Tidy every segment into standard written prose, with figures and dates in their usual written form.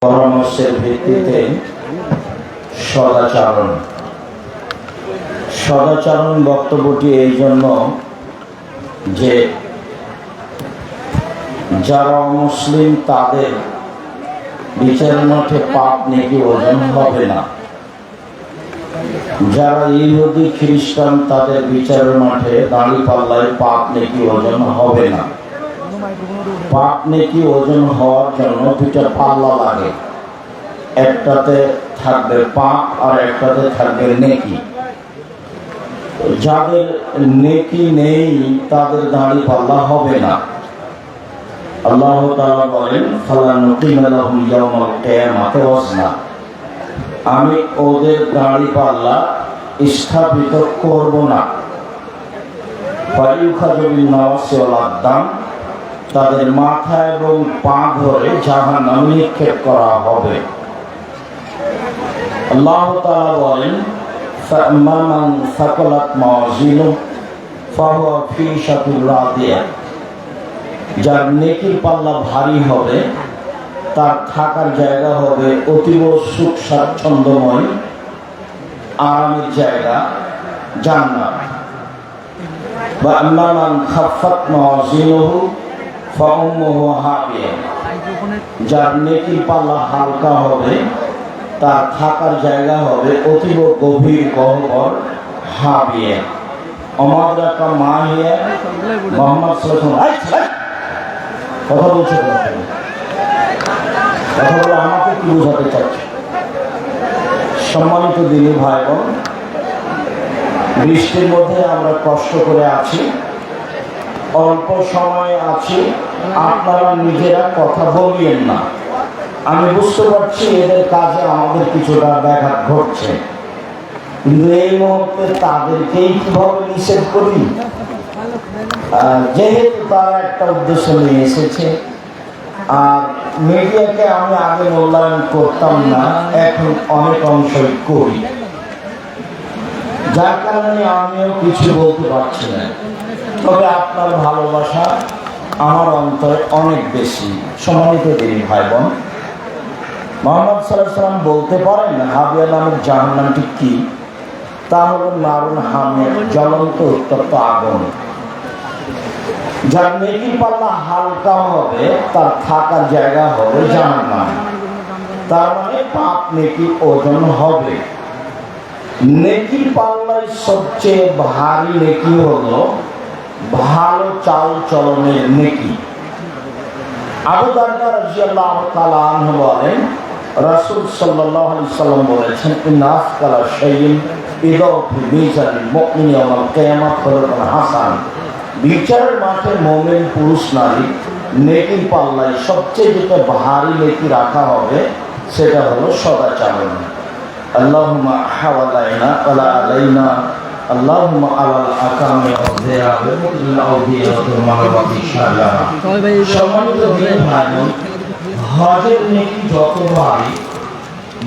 পরামর্শের ভিত্তিতে সদাচরণ বক্তব্যটি এই জন্য যে যারা অমুসলিম তাদের বিচারের মাঠে পাপ নেকি ওজন হবে না, যারা ইহুদি খ্রিস্টান তাদের বিচারের মাঠে দাঁড়িপাল্লায় পাপ নেকি ওজন হবে না। পাপ নেকি ওজন হওয়ার জন্য দুইটা পাল্লা লাগে, একটাতে থাকবে পাপ আর একটাতে থাকবে নেকি। যাদের নেকি নেই তাদের দাঁড়িপাল্লা হবে না। আল্লাহ তাআলা বলেন, ফালা নুকিমা লাহুম ইয়াওমাল কিয়ামাতি ওয়াজনা, আমি ওদের দাঁড়িপাল্লা স্থাপিত করব না। ফায়ুখাযু বিন-নাওয়াসি ওয়াল আকদাম, তাদের মাথা এবং পা ধরে জাহান্নামে নিক্ষেপ করা হবে। আল্লাহ তাআলা বলেন, ফাআম্মা মান সাকালাত মাওয়াজিনুহু ফাহুয়া ফি শাতির রাদিয়া, যার নেকির পাল্লা ভারী হবে তার থাকার জায়গা হবে অতীব সুখ স্বাচ্ছন্দ্যময় আরামের জায়গা জান্নাত। ওয়া আম্মা মান খাফফাত মাওয়াজিনুহু ফাউম্মুহু হাবিয়া, যার নেকির পাল্লা হালকা হবে তার থাকার জায়গা হবে অতীব গভীর গহ্বর হাবিয়া। আমাদরাকা মাহিয়া মুহাম্মদ সাল্লাল্লাহু আলাইহি ওয়াসাল্লাম কথা বলছে, কথা বলে আমাকে কি বোঝাতে চাচ্ছে? সম্মানিত দিনী ভাই বোন, বৃষ্টির মধ্যে আমরা কষ্ট করে আছি, অল্প সময় আছি, আপনারা নিজেরা কথা বলিয়েন না। আমি বুঝতে পারছি এদের কাজে আমাদের কিছুটা ব্যাঘাত ঘটছে, কিন্তু এই মুহূর্তে তাদেরকেই কিভাবে নিষেধ করি? যেহেতু তারা একটা উদ্দেশ্য নিয়ে এসেছে, আর মিডিয়াকে আমি আগে মূল্যায়ন করতাম না, এখন অনেক অংশই করি, যার কারণে আমিও কিছু বলতে পারছি না। তবে আপনার ভালোবাসা আমার অন্তরে অনেক বেশি। সম্মানিত দিনী ভাই বোন, মুহাম্মদ সাল্লাল্লাহু আলাইহি ওয়াসাল্লাম বলতে পারেন হাবিয়া নামের জাহান্নামটি কি? তা হলো নারুন হামিয়া, জ্বলন্ত উত্তপ্ত আগুন। যার নেকির পাল্লা হালকা হবে তার থাকার জায়গা হবে জাহান্নাম। তার মানে পাপ নেকি ওজন হবে। নেকির পাল্লায় সবচেয়ে ভারী নেকি হলো ভালো চাল চলনের নেকি। আবু দারদা রাদিয়াল্লাহু তাআলা আনহু বলেন, রাসূল সাল্লাল্লাহু আলাইহি ওয়াসাল্লাম বলেছেন, ইন্না আসকালা শাইইন ইযা ফি মিজানিল মুমিনি ইয়াওমাল কিয়ামাহ খুলুকুন হাসান, বিচারের মাঠে মুমিন পুরুষ নারী নেকির পাল্লায় সবচেয়ে যেটা ভারী নেকি রাখা হবে সেটা হলো সদাচরণ। আল্লাহুম্মা হাওয়ালাইনা ওয়ালা আলাইনা, আল্লাহুম্মা আলাল আকামি ওয়াযিয়া বিল আউদিয়া মারওয়াতি ইনশাআল্লাহ। সম্মানিত দিনী ভাই বোন, হজের নেকি যত ভারী,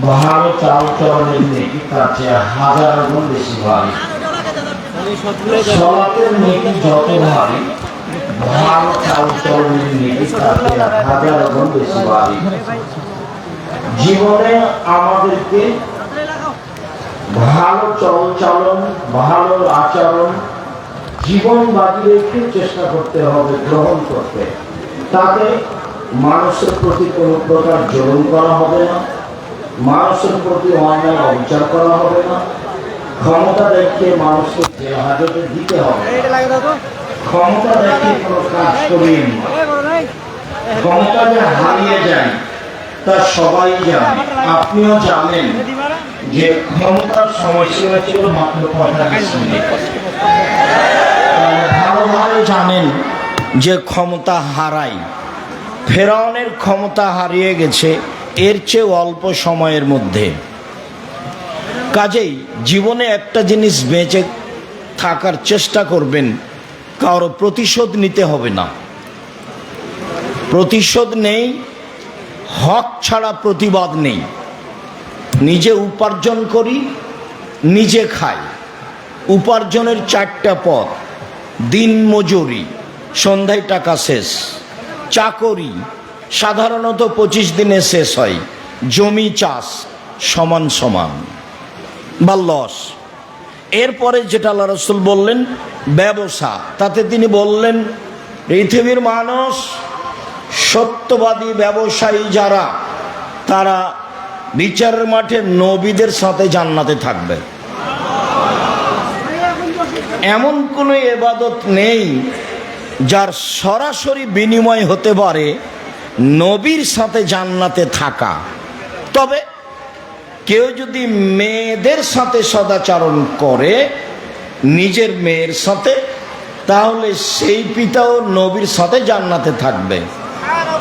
ভালো চাল চলনের নেকি তার চেয়ে হাজার গুণ বেশি ভারী। সালাতের নেকি যত ভারী, ভালো চাল চলনের নেকি তার চেয়ে হাজার গুণ বেশি ভারী। জীবনে আমাদেরকে ভালো চলন, ভালো আচরণ জীবন বাজি রেখে চেষ্টা করতে হবে গ্রহণ করতে। তাতে মানুষের প্রতি কোনো প্রকার জুলুম করা হবে না, মানুষের প্রতি অন্যায় অবিচার করা হবে না, ক্ষমতা দেখে মানুষকে যে হাজতে দিতে হবে, ক্ষমতা দেখে কোনো কাজ করিয়ে নি, ক্ষমতা যে হারিয়ে যায় তা সবাই জানে, আপনিও জানেন যে ক্ষমতার সময়সীমা ছিল মাত্র 45 মিনিট। ভালোভাবে জানেন যে ক্ষমতা হারায়, ফেরাউনের ক্ষমতা হারিয়ে গেছে এর চেয়ে অল্প সময়ের মধ্যে। কাজেই জীবনে একটা জিনিস বেঁচে থাকার চেষ্টা করবেন, কারো প্রতিশোধ নিতে হবে না। প্রতিশোধ নেই, হক ছাড়া প্রতিবাদ নেই। নিজে উপার্জন করি, নিজে খাই। উপার্জনের 4টা পথ: দিন মজুরি, সন্ধ্যায় টাকা শেষ; চাকরি সাধারণত 25 দিনে শেষ হয়, জমি চাষ সমান সমান বা লস। এরপরে যেটা আল্লাহ রাসূল বললেন ব্যবসা, তাতে তিনি বললেন পৃথিবীর মানুষ সত্যবাদী ব্যবসায়ী যারা, তারা বিচারের মাঠে নবীদের সাথে জান্নাতে থাকবে। এমন কোনো ইবাদত নেই যার সরাসরি বিনিময় হতে পারে নবীর সাথে জান্নাতে থাকা। তবে কেউ যদি মেয়েদের সাথে সদাচরণ করে নিজের মেয়ের সাথে, তাহলে সেই পিতাও নবীর সাথে জান্নাতে থাকবে।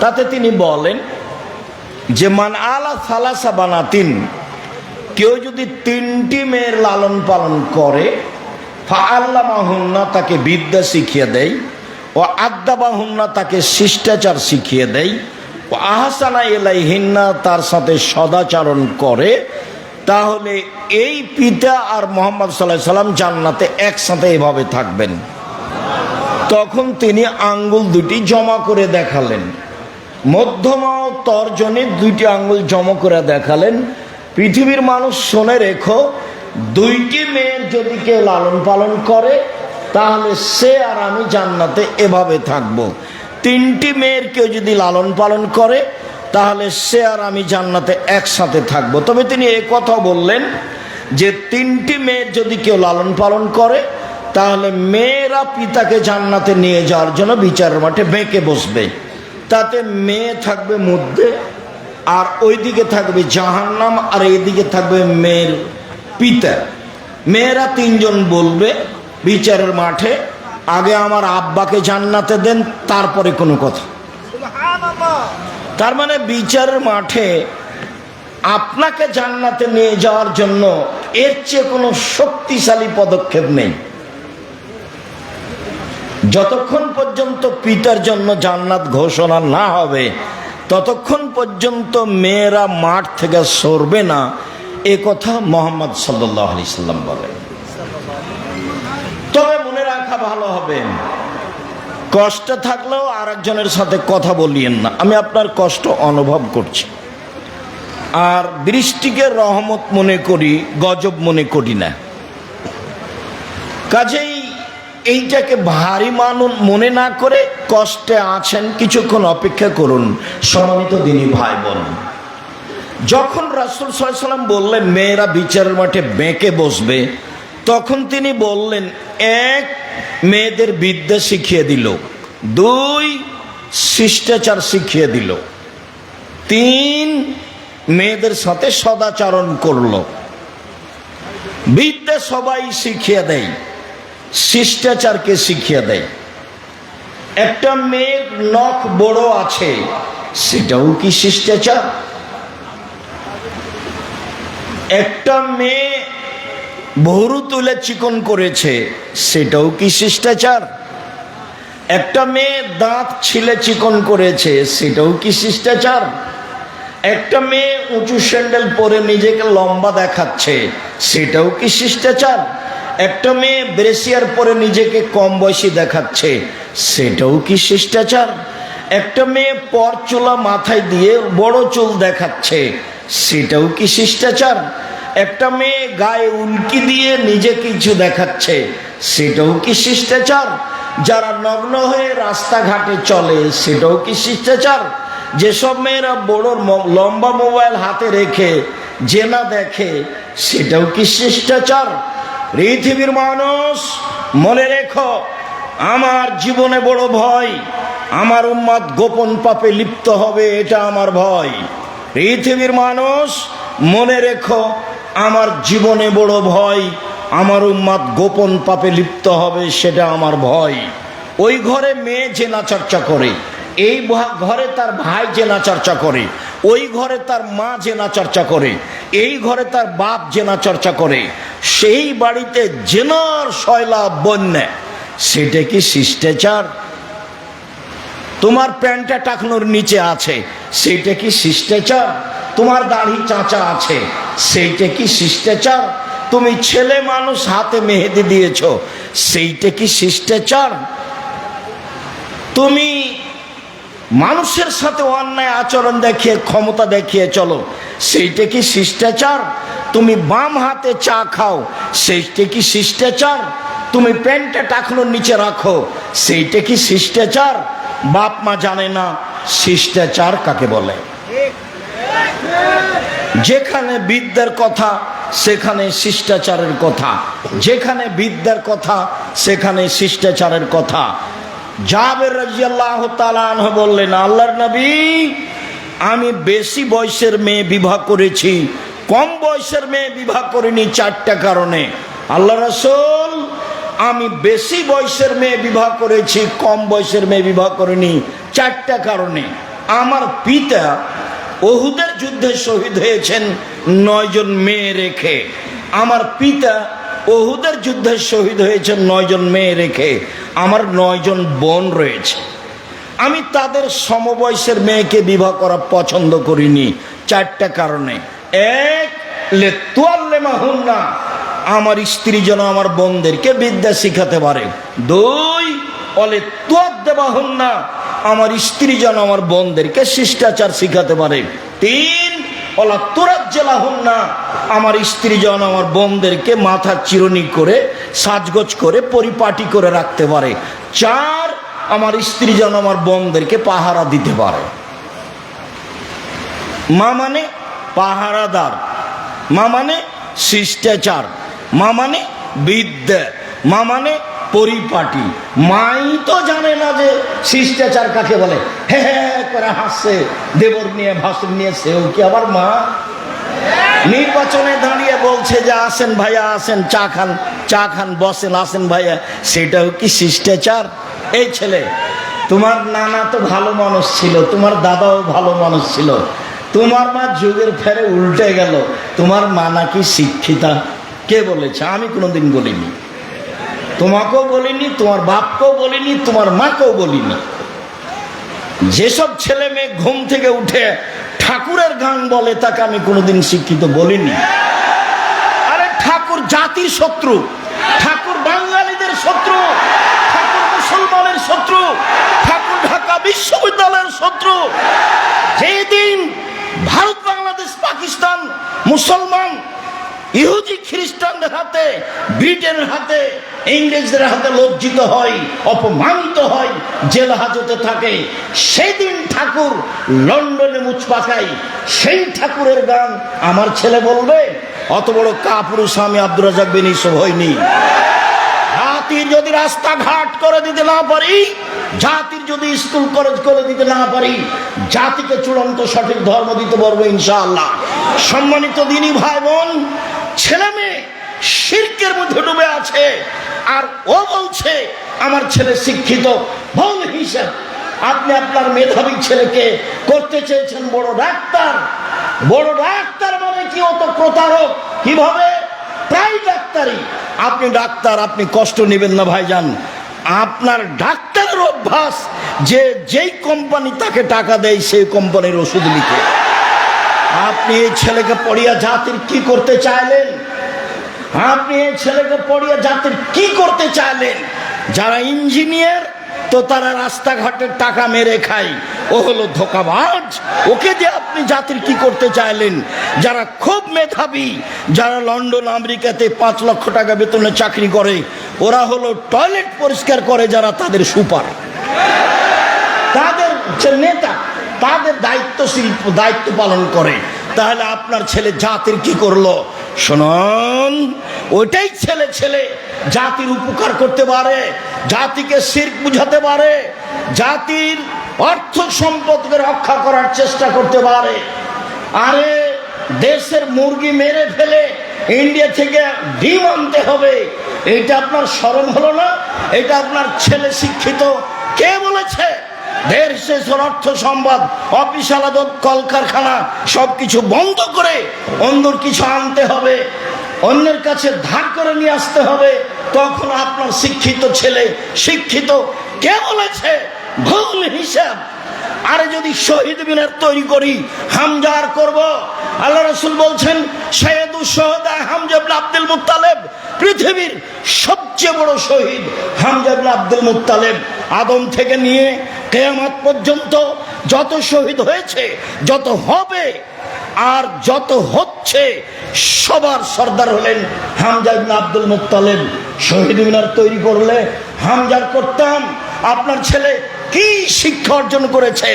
তাতে তিনি বলেন যে মান আলা সালাসা বানাতিন, কেউ যদি 3টি মেয়ের লালন পালন করে, ফাআল্লামাহুন্না, তাকে বিদ্যা শিখিয়ে দেয়, ও আদ্দাবাহুন্না, তাকে শিষ্টাচার শিখিয়ে দেয়, ও আহসানা ইলাইহিন্না, তার সাথে সদাচরণ করে, তাহলে এই পিতা আর মুহাম্মদ সাল্লাল্লাহু আলাইহি সাল্লাম জান্নাতে একসাথে এভাবে থাকবেন। তখন তিনি আঙ্গুল দুটি জমা করে দেখালেন, মধ্যমা ও তর্জনী 2টি আঙ্গুল জমা করে দেখালেন। পৃথিবীর মানুষ শুনে রেখো, 2টি মেয়ের যদি কেউ লালন পালন করে, তাহলে সে আর আমি জান্নাতে এভাবে থাকব। 3টি মেয়ের কেউ যদি লালন পালন করে, তাহলে সে আর আমি জান্নাতে একসাথে থাকব। তবে তিনি এই কথা বললেন যে 3টি মেয়ের যদি কেউ লালন পালন করে, তাহলে মেয়েরা পিতাকে জান্নাতে নিয়ে যাওয়ার জন্য বিচারের মাঠে বেঁকে বসবে। তাতে মেয়ে থাকবে মধ্যে, আর ওইদিকে থাকবে জাহান্নাম, আর এইদিকে থাকবে মেয়ের পিতা। মেয়েরা 3জন বলবে বিচারের মাঠে, আগে আমার আব্বাকে জান্নাতে দেন, তারপরে কোনো কথা। তার মানে বিচারের মাঠে আপনাকে জান্নাতে নিয়ে যাওয়ার জন্য এর চেয়ে কোনো শক্তিশালী পদক্ষেপ নেই। যতক্ষণ পর্যন্ত পিতার জন্য জান্নাত ঘোষণা না হবে, ততক্ষণ পর্যন্ত মেয়েরা মাঠ থেকে সরবে না, এ কথা মুহাম্মদ সাল্লাল্লাহু আলাইহি সাল্লাম বলেন। তবে মনে রাখা ভালো হবে, কষ্ট থাকলেও আরেকজনের সাথে কথা বলিয়েন না। আমি আপনার কষ্ট অনুভব করছি, আর বৃষ্টিকে রহমত মনে করি, গজব মনে করি না। কাজেই এইটাকে ভারী মনে না করে, কষ্টে আছেন কিছুক্ষণ অপেক্ষা করুন। সম্মানিত দিনী ভাই বোন, যখন রাসূল সাল্লাল্লাহু আলাইহি ওয়াসাল্লাম বললেন মেয়েরা বিচারের মাঠে বেঁকে বসবে, তখন তিনি বললেন 1 মেয়েদের বিদ্যা শিখিয়ে দিল, 2 শিষ্টাচার শিখিয়ে দিল, 3 মেয়েদের সাথে সদাচরণ করলো। বিদ্যা সবাই শিখিয়ে দেয়, শিষ্টাচারকে শিখিয়ে দেয়। একটা মেয়ের নখ বড় আছে, সেটাও কি শিষ্টাচার? একটা মেয়ে ভুরু তুলে চিকন করেছে, সেটাও কি শিষ্টাচার? একটা মেয়ে দাঁত ছিলে চিকন করেছে, সেটাও কি শিষ্টাচার? একটা মেয়ে উঁচু স্যান্ডেল পরে নিজেকে লম্বা দেখাচ্ছে, সেটাও কি শিষ্টাচার? একটা মেয়ে ব্রেসিয়ার পরে নিজেকে কম বয়সী দেখাচ্ছে, সেটাও কি শিষ্টাচার? একটা মেয়ে পরচুলা মাথায় দিয়ে বড় চুল দেখাচ্ছে, সেটাও কি শিষ্টাচার? একটা মেয়ে গায়ে উল্কি দিয়ে নিজে কিছু দেখাচ্ছে, সেটাও কি শিষ্টাচার? যারা নগ্ন হয়ে রাস্তাঘাটে চলে, সেটাও কি শিষ্টাচার? যেসব মেয়েরা বড় লম্বা মোবাইল হাতে রেখে জেনা দেখে, সেটাও কি শিষ্টাচার? পৃথিবীর মানুষ মনে রেখো, আমার জীবনে বড় ভয়, আমার উম্মত গোপন পাপে লিপ্ত হবে, এটা আমার ভয়। পৃথিবীর মানুষ মনে রেখো, আমার জীবনে বড় ভয়, আমার উম্মত গোপন পাপে লিপ্ত হবে, সেটা আমার ভয়। ওই ঘরে মেয়ে জেনা চর্চা করে, এই ঘরে তার ভাই জেনা চর্চা করে, ওই ঘরে তার মা জেনা চর্চা করে, এই ঘরে তার বাপ জেনা চর্চা করে, সেই বাড়িতে জেনার শয়লা বন্যা, সেটা কি শিষ্টাচার? তোমার প্যান্টটা টাকনোর নিচে আছে, সেইটা কি শিষ্টাচার? তোমার দাড়ি চাঁচা আছে, সেইটা কি শিষ্টাচার? তুমি ছেলে মানুষ, হাতে মেহেদি দিয়েছো, সেইটা কি শিষ্টাচার? তুমি মানুষের সাথে অন্যায় আচরণ দেখিয়ে ক্ষমতা দেখিয়ে চলো, সেইটা কি শিষ্টাচার? তুমি বাম হাতে চা খাও, সেইটা কি শিষ্টাচার? তুমি প্যান্টটা টাকনোর নিচে রাখো, সেইটা কি শিষ্টাচার? বাপ মা জানে না শিষ্টাচার কাকে বলে। যেখানে বিদ্যার কথা সেখানে শিষ্টাচারের কথা, যেখানে বিদ্যার কথা সেখানে শিষ্টাচারের কথা। জাবের রাদিয়াল্লাহু তাআলা আনহু বললেন, আল্লাহর নবী, আমি বেশি বয়সের মেয়ে বিবাহ করেছি, কম বয়সের মেয়ে বিবাহ করিনি চারটা কারণে। আল্লাহ রাসূল, আমি বেশি বয়সের মেয়ে বিবাহ করেছি, কম বয়সের মেয়ে বিবাহ করিনি চারটা কারণে। আমার পিতা উহুদের যুদ্ধে শহীদ হয়েছেন 9 জন মেয়ে রেখে। আমার পিতা উহুদের যুদ্ধে শহীদ হয়েছেন 9 জন মেয়ে রেখে। আমার 9 জন বোন রয়েছে। আমি তাদের সমবয়সের মেয়েকে বিবাহ করা পছন্দ করিনি চারটা কারণে। এক, লেতুয়াল্লেমাহুন্না, আমার স্ত্রী যেন আমার বোনদেরকে বিদ্যা শিখাতে পারে। 2, অলেতুয়াদ্দেবাহুন্না, আমার স্ত্রী যেন আমার বোনদেরকে শিষ্টাচার শিখাতে পারে। 3, অলাতুরাজ্জালাহুন্না, আমার স্ত্রী যেন আমার বোনদেরকে মাথা চিরুনি করে সাজগোজ করে পরিপাটি করে রাখতে পারে। 4, আমার স্ত্রী যেন আমার বোনদেরকে পাহারা দিতে পারে। মা মানে পাহারাদার, মা মানে শিষ্টাচার, মা মানে বিদ্যা, মা মানে পরিপাটি। মাই তো জানে না যে শিষ্টাচার কাকে বলে। হে হে করে হাসছে দেবর নিয়ে ভাসুর নিয়ে, সেও কি আবার মা? নির্বাচনে দাঁড়িয়ে বলছে যে আসেন ভাইয়া আসেন, চা খান, চা খান, বসেন, আসেন ভাইয়া, সেটাও কি শিষ্টাচার? এই ছেলে, তোমার নানা তো ভালো মানুষ ছিল, তোমার দাদাও ভালো মানুষ ছিল, তোমার মা যুগের ফেরে উল্টে গেল, তোমার মা নাকি শিক্ষিতা? কে বলেছে? আমি কোনোদিন বলিনি, তোমাকেও বলিনি, তোমার বাপকেও বলিনি, তোমার মাকেও বলিনি। যেসব ছেলে মেয়ে ঘুম থেকে উঠে ঠাকুরের গান বলে তাকে আমি কোনোদিন শিক্ষিত বলিনি। আরে ঠাকুর জাতির শত্রু, ঠাকুর বাঙালিদের শত্রু, ঠাকুর মুসলমানের শত্রু, ঠাকুর ঢাকা বিশ্ববিদ্যালয়ের শত্রু। যেদিন ভারত, বাংলাদেশ, পাকিস্তান মুসলমান ইহুদি খ্রিস্টানদের হাতে, ব্রিটেনের হাতে, ইংরেজদের হাতে লজ্জিত হয়, অপমানিত হয়, জেল হাজতে থাকে, সেদিন ঠাকুর লন্ডনে মুচ পাকাই। সেই ঠাকুরের গান আমার ছেলে বলবে? অত বড় কাপুরুষ আমি আব্দুর রাজ্জাক বিন ইউসুফ হইনি। জাতির যদি রাস্তাঘাট করে দিতে না পারি, জাতির যদি স্কুল কলেজ করে দিতে না পারি, জাতিকে চূড়ান্ত সঠিক ধর্ম দিতে পারবো ইনশাআল্লাহ। সম্মানিত দিনী ভাই বোন, ছেলে মেয়ে শিরকের মধ্যে ডুবে আছে, আর ও বলছে আমার ছেলে শিক্ষিত। ভুল হিসাব। আপনি আপনার মেধাবী ছেলেকে করতে চেয়েছেন বড় ডাক্তার। বড় ডাক্তার মানে কি? অত প্রতারক কিভাবে? প্রায় ডাক্তারি। আপনি ডাক্তার, আপনি কষ্ট নেবেন না ভাইজান। আপনার ডাক্তারের অভ্যাস যে যেই কোম্পানি তাকে টাকা দেয় সেই কোম্পানির ওষুধ লিখে। আপনি এই ছেলেকে পড়িয়া জাতির কি করতে চাইলেন? আপনি এই ছেলেকে পড়িয়া জাতির কি করতে চাইলেন? যারা ইঞ্জিনিয়ার তো তারা রাস্তাঘাটের টাকা মেরে খায়, ও হলো ধোঁকাবাজ, ওকে দিয়ে আপনি জাতির কি করতে চাইলেন? যারা খুব মেধাবী, যারা লন্ডন আমেরিকাতে 5 লক্ষ টাকা বেতনে চাকরি করে, ওরা হলো টয়লেট পরিষ্কার করে যারা, তাদের সুপার, তাদের নেতা, তাদের দায়িত্ব পালন করে। তাহলে আপনার ছেলে জাতির কি করলো? শুনুন, ওইটাই ছেলে ছেলে জাতির উপকার করতে পারে, জাতিকে শিরক বুঝাতে পারে, জাতির অর্থ সম্পদকে রক্ষা করার চেষ্টা করতে পারে। আরে দেশের মুরগি মেরে ফেলে ইন্ডিয়া থেকে ডিম আনতে হবে, এটা আপনার শরম হলো না? এটা আপনার ছেলে শিক্ষিত? কে বলেছে? দেশের অর্থ সম্পদ, অফিস আদালত, কলকারখানা সবকিছু বন্ধ করে অন্যর কিছু আনতে হবে, অন্যের কাছে ধার করে নিয়ে আসতে হবে, তখন আপনার শিক্ষিত ছেলে শিক্ষিত? কে বলেছে? ভুল হিসাব। আরে যদি শহীদ মিনার তৈরি করি, হামজা আর করব? আল্লাহ রাসূল বলছেন সৈয়দুশ শুহাদা হামজা ইবনে আব্দুল মুত্তালিব, পৃথিবীর সবচেয়ে বড় শহীদ হামজা ইবনে আব্দুল মুত্তালিব। আদম থেকে নিয়ে কিয়ামত পর্যন্ত যত শহীদ হয়েছে, যত হবে, আর যত হচ্ছে সবার সর্দার হলেন হামজা ইবনে আব্দুল মুত্তালিব। শহীদ মিনার তৈরি করলে হামজার করতাম। আপনার ছেলে কি শিক্ষা অর্জন করেছে,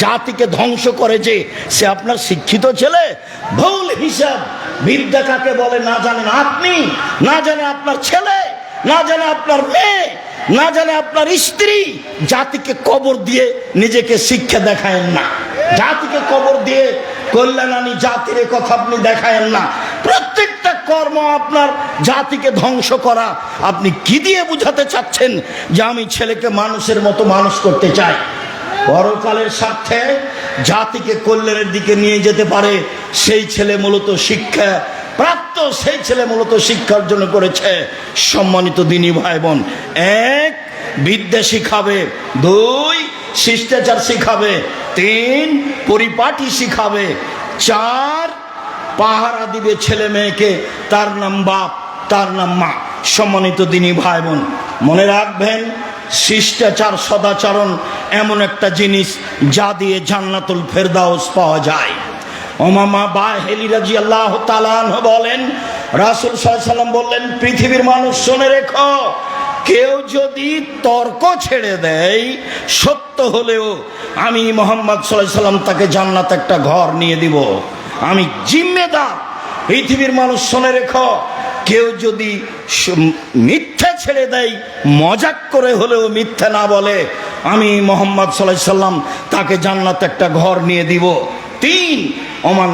জাতিকে ধ্বংস করেছে, সে আপনার শিক্ষিত ছেলে? ভুল হিসাব। বিদ্যা কাকে বলে না জানেন আপনি, না জানে আপনার ছেলে, না জানে আপনার মেয়ে, না জানে আপনার স্ত্রী। জাতিকে কবর দিয়ে নিজেকে শিক্ষা দেখায়েন না, জাতিকে কবর দিয়ে কল্যাণানী জাতির কথা আপনি দেখায়েন না। প্রত্যেকটা কর্ম আপনার জাতিকে ধ্বংস করা। আপনি কি দিয়ে বুঝাতে চাচ্ছেন যে আমি ছেলেকে মানুষের মতো মানুষ করতে চাই? পরকালের স্বার্থে জাতিকে কল্যাণের দিকে নিয়ে যেতে পারে সেই ছেলে মূলত শিক্ষা প্রাপ্ত, সেই ছেলে মূলত শিক্ষা অর্জন করেছে। সম্মানিত দিনী ভাই বোন, এক, বিদ্যা শিখাবে; দুই, শিষ্টাচার শিখাবে; তিন, পরিপাটি শিখাবে; চার, পাহারা দিবে ছেলে মেয়েকে, তার নাম বাপ, তার নাম মা। সম্মানিত দিনী ভাই বোন, মনে রাখবেন, শিষ্টাচার সদাচরণ এমন একটা জিনিস যা দিয়ে জান্নাতুল ফেরদাউস পাওয়া যায়। ওমামা বাহেলি রাদিয়াল্লাহু তাআলা আনহু বলেন, রাসূল সাল্লাল্লাহু আলাইহি ওয়াসাল্লাম বললেন, পৃথিবীর মানুষ শুনে রেখো, কেউ যদি তর্ক ছেড়ে দেয় সত্য হলেও আমি মুহাম্মদ সাল্লাল্লাহু আলাইহি ওয়াসাল্লাম তাকে জান্নাতে একটা ঘর নিয়ে দিব। আমি জিম্মেদার। পৃথিবীর মানুষ শুনে রেখো, কেউ যদি মিথ্যা ছেড়ে দেয়, মজাক করে হলেও মিথ্যা না বলে, আমি মুহাম্মদ সাল্লাল্লাহু আলাইহি ওয়াসাল্লাম তাকে জান্নাতে একটা ঘর নিয়ে দিব। তিন, ওমান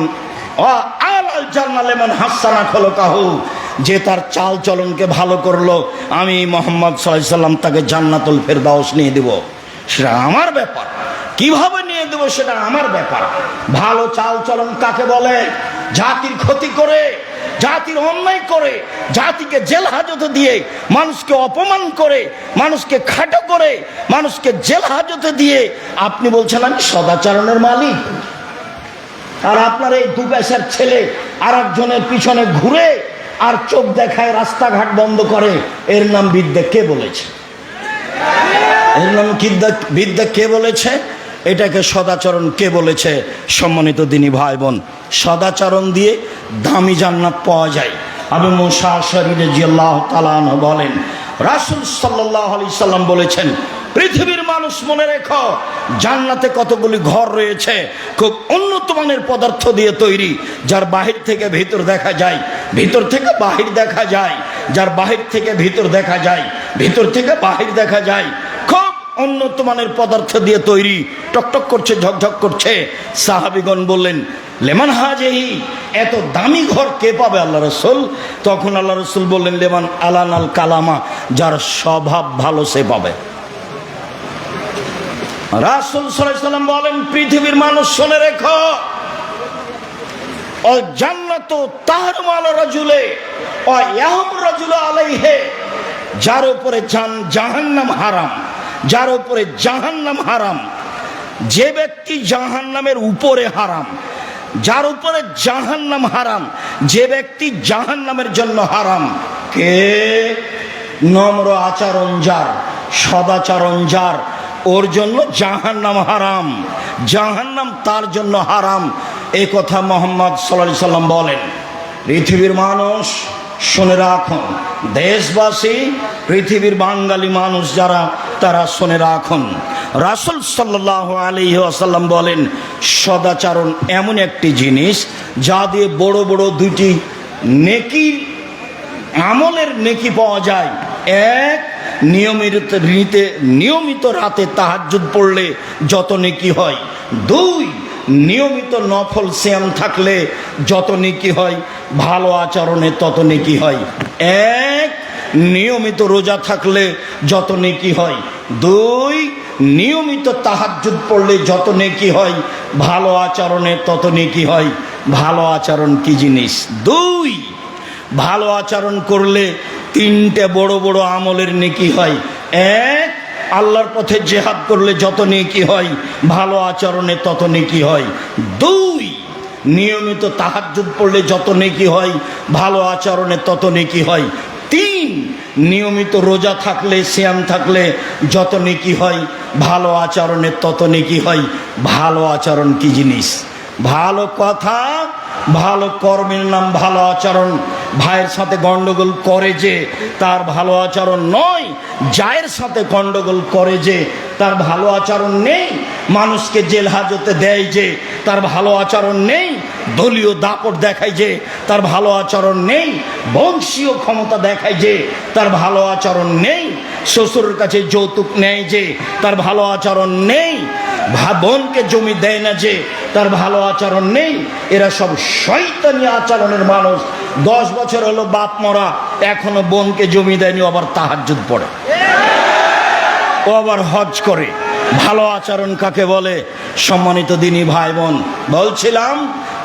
আলাল জান্নালেমান হাসানা খলকাহু, যে তার চাল চলনকে ভালো করলো, আমি মুহাম্মদ সাল্লাল্লাহু আলাইহি ওয়াসাল্লাম তাকে জান্নাতুল ফেরদাউস নিয়ে দিব। সেটা আমার ব্যাপার, কিভাবে নিয়ে দেবো সেটা আমার ব্যাপার। ভালো চাল চলন কাকে বলে? জাতির ক্ষতি করে, জাতির অন্যায় করে, জাতিকে জেল হাজতে দিয়ে, মানুষকে অপমান করে, মানুষকে খাটো করে, মানুষকে জেল হাজতে দিয়ে আপনি বলছেন আমি সদাচরণের মালিক। আর আপনার এই দু পয়সার ছেলে আর একজনের পিছনে ঘুরে আর চোখ দেখায়, রাস্তাঘাট বন্ধ করে, এর নাম বিদ্যা কে বলেছে? এর নাম বিদ্যা কে বলেছে? এটাকে সদাচরণ কে বলেছে? সম্মানিত দিনী ভাই বোন, সদাচরণ দিয়ে দামি জান্নাত পাওয়া যায়। আবু মুসা আশআরী রাদিয়াল্লাহু তাআলা আনহু বলেন, রাসূল সাল্লাল্লাহু আলাইহি সাল্লাম বলেছেন, পৃথিবীর মানুষ মনে রেখো, জান্নাতে কতগুলি ঘর রয়েছে খুব উন্নত মানের পদার্থ দিয়ে তৈরি, যার বাহির থেকে ভিতর দেখা যায়, ভিতর থেকে বাহির দেখা যায়, যার বাহির থেকে ভিতর দেখা যায়, ভিতর থেকে বাহির দেখা যায়। খুব উন্নত মানের পদার্থ দিয়ে তৈরি, টকটক করছে, ঝকঝক করছে। সাহাবীগণ বললেন, লেমান হাজেহি, এত দামি ঘর কে পাবে আল্লাহ রাসূল? তখন আল্লাহ রাসূল বললেন, লেমান আলানাল কালামা, যার স্বভাব ভালো সে পাবে। রাসূল সাল্লাল্লাহু আলাইহি ওয়াসাল্লাম বলেন, পৃথিবীর মানুষ শুনে রেখো, ও জান্নাতু তাহরুমু আলা রাজুলে ওয়া ইয়াহরুমু রাজুলু আলাইহি, যার উপরে জাহান্নাম হারাম, যার উপরে জাহান্নাম হারাম, যে ব্যক্তি জাহান্নামের উপরে হারাম, যার উপরে জাহান্নাম হারাম, যে ব্যক্তি জাহান্নামের জন্য হারাম। কে? নম্র আচরণ যার, সদাচরণ যার, ওর জন্য জাহান্নাম হারাম, জাহান্নাম তার জন্য হারাম। এ কথা মুহাম্মদ সাল্লাল্লাহু আলাইহি সাল্লাম বলেন। পৃথিবীর মানুষ শুনে রাখুন, দেশবাসী, পৃথিবীর বাঙালি মানুষ যারা, তারা শুনে রাখুন, রাসূল সাল্লাল্লাহু আলাইহি ওয়াসাল্লাম বলেন, সদাচরণ এমন একটি জিনিস যা দিয়ে বড় বড় দুটি নেকি, আমলের নেকি পাওয়া যায়। এক, নিয়মিত রাতে তাহাজ্জুদ পড়লে যত নেকি হয়। দুই, নিয়মিত নফল সিয়াম থাকলে যত নেকি হয়, ভালো আচরণে তত নেকি হয়। এক, নিয়মিত রোজা থাকলে যত নেকি হয়। দুই, নিয়মিত তাহাজ্জুদ পড়লে যত নেকি হয়, ভালো আচরণে তত নেকি হয়। ভালো আচরণ কি জিনিস? দুই, ভালো আচরণ করলে তিনটে বড় বড় আমলের নেকি হয়। এক, আল্লাহর পথে জিহাদ করলে যত নেকি হয়, ভালো আচরণে তত নেকি হয়। দুই, নিয়মিত তাহাজ্জুদ পড়লে যত নেকি হয়, ভালো আচরণে তত নেকি হয়। তিন, নিয়মিত রোজা থাকলে, সিয়াম থাকলে যত নেকি হয়, ভালো আচরণে তত নেকি হয়। ভালো আচরণ কি জিনিস? ভালো কথা ভালো কর্মের নাম ভালো আচরণ। ভাইয়ের সাথে গন্ডগোল করে যে তার ভালো আচরণ নয়, জায়ের সাথে গন্ডগোল করে যে তার ভালো আচরণ নেই, মানুষকে জেল হাজতে দেয় যে তার ভালো আচরণ নেই, দলীয় দাপট দেখায় যে তার ভালো আচরণ নেই, বংশীয় ক্ষমতা দেখায় যে তার ভালো আচরণ নেই, শ্বশুরের কাছে যৌতুক নেয় যে তার ভালো আচরণ নেই, বোনকে জমি দেয় না যে তার ভালো আচরণ নেই। এরা সব শয়তানি আচরণের মানুষ। 10 বছর হলো বাপ মরা, এখনো বোনকে জমি দেয়নি, আবার তাহাজ্জুদ পড়ে, ও আবার হজ করে। ভালো আচরণ কাকে বলে? সম্মানিত দিনী ভাই বোন, বলছিলাম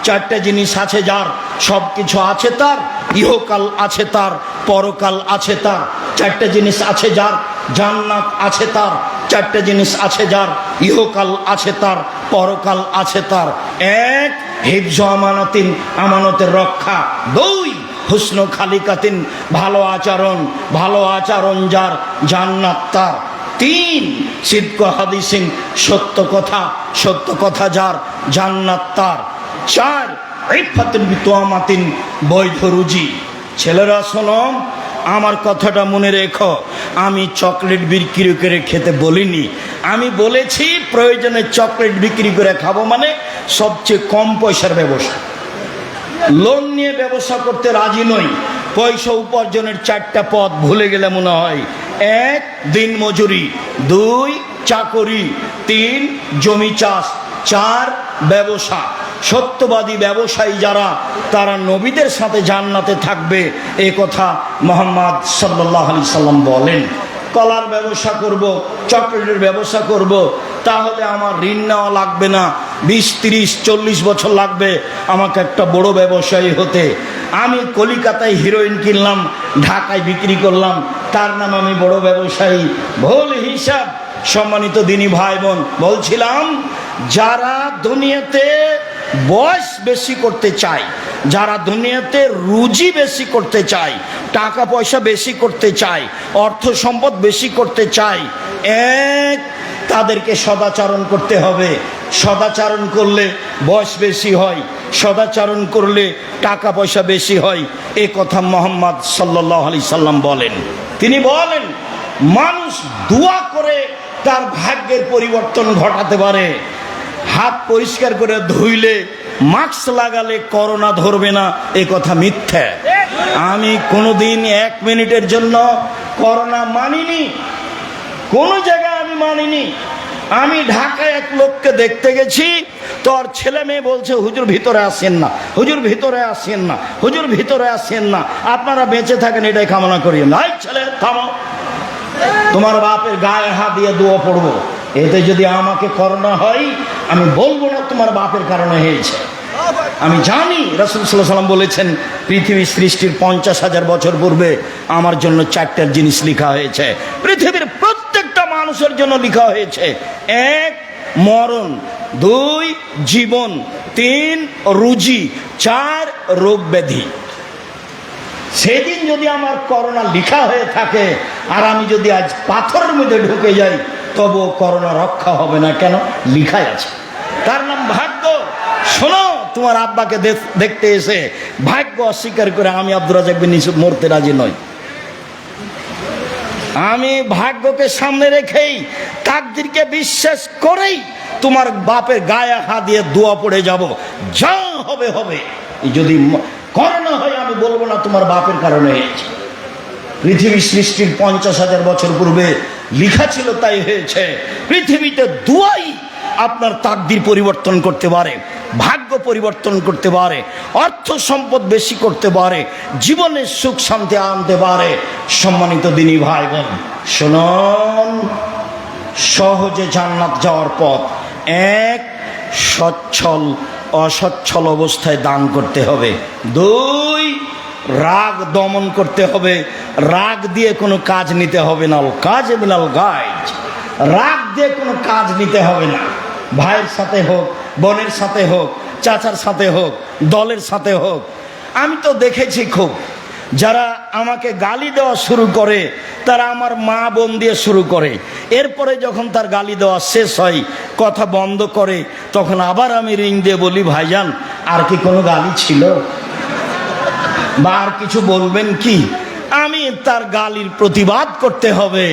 4টে জিনিস আছে যার, সব কিছু আছে তার, ইহকাল আছে তার, পরকাল আছে তার। 4টে জিনিস আছে যার, জান্নাত আছে তার। 4টে জিনিস আছে যার, ইহকাল আছে তার, পরকাল আছে তার। 1, হিফজ আমানাতিন, আমানতের রক্ষা। 2, হুসন খালিকাতিন, ভালো আচরণ, ভালো আচরণ যার, জান্নাত তার। 3, সিদ্ক হাদিসিন, সত্য কথা, সত্য কথা যার, জান্নাত তার। 4, ইফাতুন বিতুয়ামাতিন, বৈধ রুজি। ছেলেরা শোনো, আমার কথাটা মনে রেখো, আমি চকলেট বিক্রি করে খেতে বলিনি। আমি বলেছি প্রয়োজনে চকলেট বিক্রি করে খাবো, মানে সবচেয়ে কম পয়সার ব্যবসা। লোন নিয়ে ব্যবসা করতে রাজি নই। পয়সা উপার্জনের 4টা পথ ভুলে গেলে মনে হয়। 1, দিন মজুরি। 2, চাকরি। 3, জমি চাষ। 4, ব্যবসা। সত্যবাদী ব্যবসায়ী যারা, তারা নবীদের সাথে জান্নাতে থাকবে, এ কথা মুহাম্মদ সাল্লাল্লাহু আলাইহি সাল্লাম বলেন। কলার ব্যবসা করব, চকলেটের ব্যবসা করব, তাহলে আমার ঋণ নেওয়া লাগবে না। 20, 30, 40 বছর লাগবে আমাকে একটা বড় ব্যবসায়ী হতে। আমি কলিকাতায় হিরোইন কিনলাম, ঢাকায় বিক্রি করলাম, তার নাম আমি বড় ব্যবসায়ী? ভুল হিসাব। সম্মানিত দিনী ভাই বোন, বলছিলাম যারা দুনিয়াতে বয়স বেশি করতে চায়, যারা দুনিয়াতে রুজি বেশি করতে চায়, টাকা পয়সা বেশি করতে চায়, অর্থ সম্পদ বেশি করতে চায়, 1, তাদেরকে সদাচরণ করতে হবে। সদাচরণ করলে বয়স বেশি হয়, সদাচরণ করলে টাকা পয়সা বেশি হয়, এ কথা মুহাম্মদ সাল্লাল্লাহু আলাইহি সাল্লাম বলেন। তিনি বলেন মানুষ দোয়া করে তার ভাগ্যের পরিবর্তন ঘটাতে পারে। হাত পরিষ্কার করে ধুইলে, মাস্ক লাগালে করোনা ধরবে না, এ কথা মিথ্যা। আমি কোনোদিন 1 মিনিটের জন্য করোনা মানিনি, কোনো জায়গায় আমি মানিনি। আমি ঢাকায় এক লোককে দেখতে গেছি, তোর ছেলে মেয়ে বলছে হুজুর ভিতরে আসেন না, হুজুর ভিতরে আসেন না, হুজুর ভিতরে আসেন না, আপনারা বেঁচে থাকেন এটাই কামনা করি। নাই ছেলে থামো, তোমার বাপের গায়ে হাত দিয়ে দোয়া পড়বো, এতে যদি আমাকে করোনা হয় আমি বলবো না তোমার বাপের কারণে হয়েছে। আমি জানি রাসূল সাল্লাল্লাহু আলাইহি ওয়াসাল্লাম বলেছেন পৃথিবী সৃষ্টির 50,000 বছর পূর্বে আমার জন্য 4টা জিনিস লেখা হয়েছে, পৃথিবীর প্রত্যেকটা মানুষের জন্য লেখা হয়েছে। 1, মরণ। 2, জীবন। 3, রুজি। 4, রোগ ব্যাধি। সেদিন যদি আমার করোনা লেখা হয়ে থাকে আর আমি যদি আজ পাথরের মধ্যে ঢুকে যাই, তবু করোনা রক্ষা হবে না। কেন? লেখাই আছে, তার নাম ভাগ্য। শোনো, তোমার আব্বাকে দেখতে এসে ভাগ্য অস্বীকার করে আমি আব্দুর রাজ্জাক বিন ইউসুফ মরতে রাজি নই। আমি ভাগ্যকে সামনে রেখেই, তাকদীরকে বিশ্বাস করেই তোমার বাপের গায়ে হাত দিয়ে দোয়া পড়ে যাব, যা হবে হবে। যদি করোনা হয় আমি বলবো না তোমার বাপের কারণে হয়েছে। পৃথিবী সৃষ্টির 50,000 বছর পূর্বে লেখা ছিল, তাই হয়েছে। পৃথিবীতে দোয়াই আপনার তাকদীর পরিবর্তন করতে পারে, ভাগ্য পরিবর্তন করতে পারে, অর্থ সম্পদ বেশি করতে পারে, জীবনের সুখ শান্তি আনতে পারে। সম্মানিত দিনী ভাই বোন, শুনুন, সহজে জান্নাত যাওয়ার পথ। 1, সচ্ছল অসচ্ছল অবস্থায় দান করতে হবে। 2, রাগ দমন করতে হবে। রাগ দিয়ে কোনো কাজ নিতে হবে না। কাজ মিনাল গাইজ, রাগ দিয়ে কোনো কাজ নিতে হবে না। ভাইয়ের সাথে হোক, বোনের সাথে হোক, চাচার সাথে হোক, দলের সাথে হোক। আমি তো দেখেছি খুব যারা আমাকে গালি দেওয়া শুরু করে তারা আমার মা বোন দিয়ে শুরু করে, এরপরে যখন তার গালি দেওয়া শেষ হয়, কথা বন্ধ করে, তখন আবার আমি রিং দিয়ে বলি, ভাইজান আর কি কোনো গালি ছিল বা আর কিছু বলবেন কি? আমি তার গালির প্রতিবাদ করতে হবে,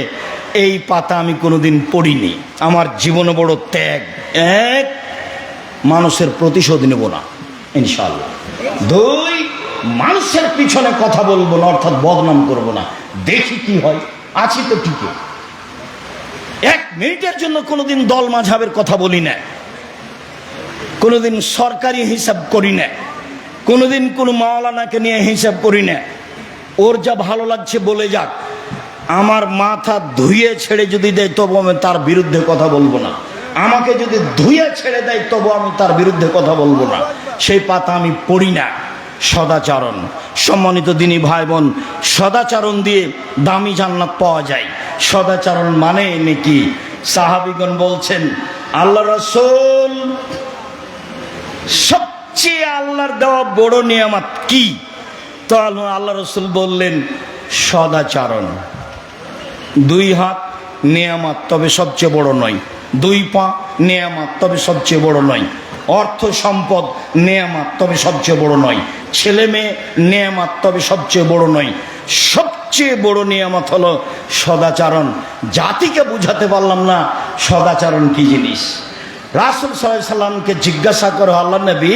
এই পাতা আমি কোনোদিন পড়িনি। আমার জীবনে বড় ত্যাগ। এক, মানুষের প্রতিশোধ নেব না ইনশাআল্লাহ। দুই, মানুষের পিছনে কথা বলবো না, অর্থাৎ বদনাম করব না, দেখি কি হয়, আছি তো ঠিকই। এক মিনিটের জন্য কোনোদিন দল মাঝাবের কথা বলি না, কোনোদিন সরকারি হিসাব করি না, কোনোদিন কোনো মাওলানাকে নিয়ে হিসাব করি না। ওর যা ভালো লাগছে বলে যাক, আমার মাথা ধুয়ে ছেড়ে যদি দেয় তবু আমি তার বিরুদ্ধে কথা বলবো না। আমাকে যদি ধুয়ে ছেড়ে দেয় তবু আমি তার বিরুদ্ধে কথা বলবো না, সেই পাতা আমি পড়ি না। সদাচরণ, সম্মানিত দিনী ভাই বোন, সদাচরণ দিয়ে দামি জান্নাত পাওয়া যায়। সদাচরণ মানে নাকি? সাহাবীগণ বলছেন, আল্লাহ রাসূল সবচেয়ে আল্লাহর দেওয়া বড় নিয়ামত কি? তো আল্লাহ রাসূল বললেন, সদাচরণ। দুই হাত নিয়ামত, তবে সবচেয়ে বড় নয়। দুই পা নিয়ামত, তবে সবচেয়ে বড় নয়। অর্থ সম্পদ নিয়ামত, তবে সবচেয়ে বড় নয়। ছেলে মেয়ে নিয়ামত, তবে সবচেয়ে বড় নয়। সবচেয়ে বড় নিয়ামত হলো সদাচরণ। জাতিকে বুঝাতে পারলাম না সদাচরণ কি জিনিস। রাসূল সাল্লাল্লাহু আলাইহি সাল্লামকে জিজ্ঞাসা করো, আল্লাহ নবী,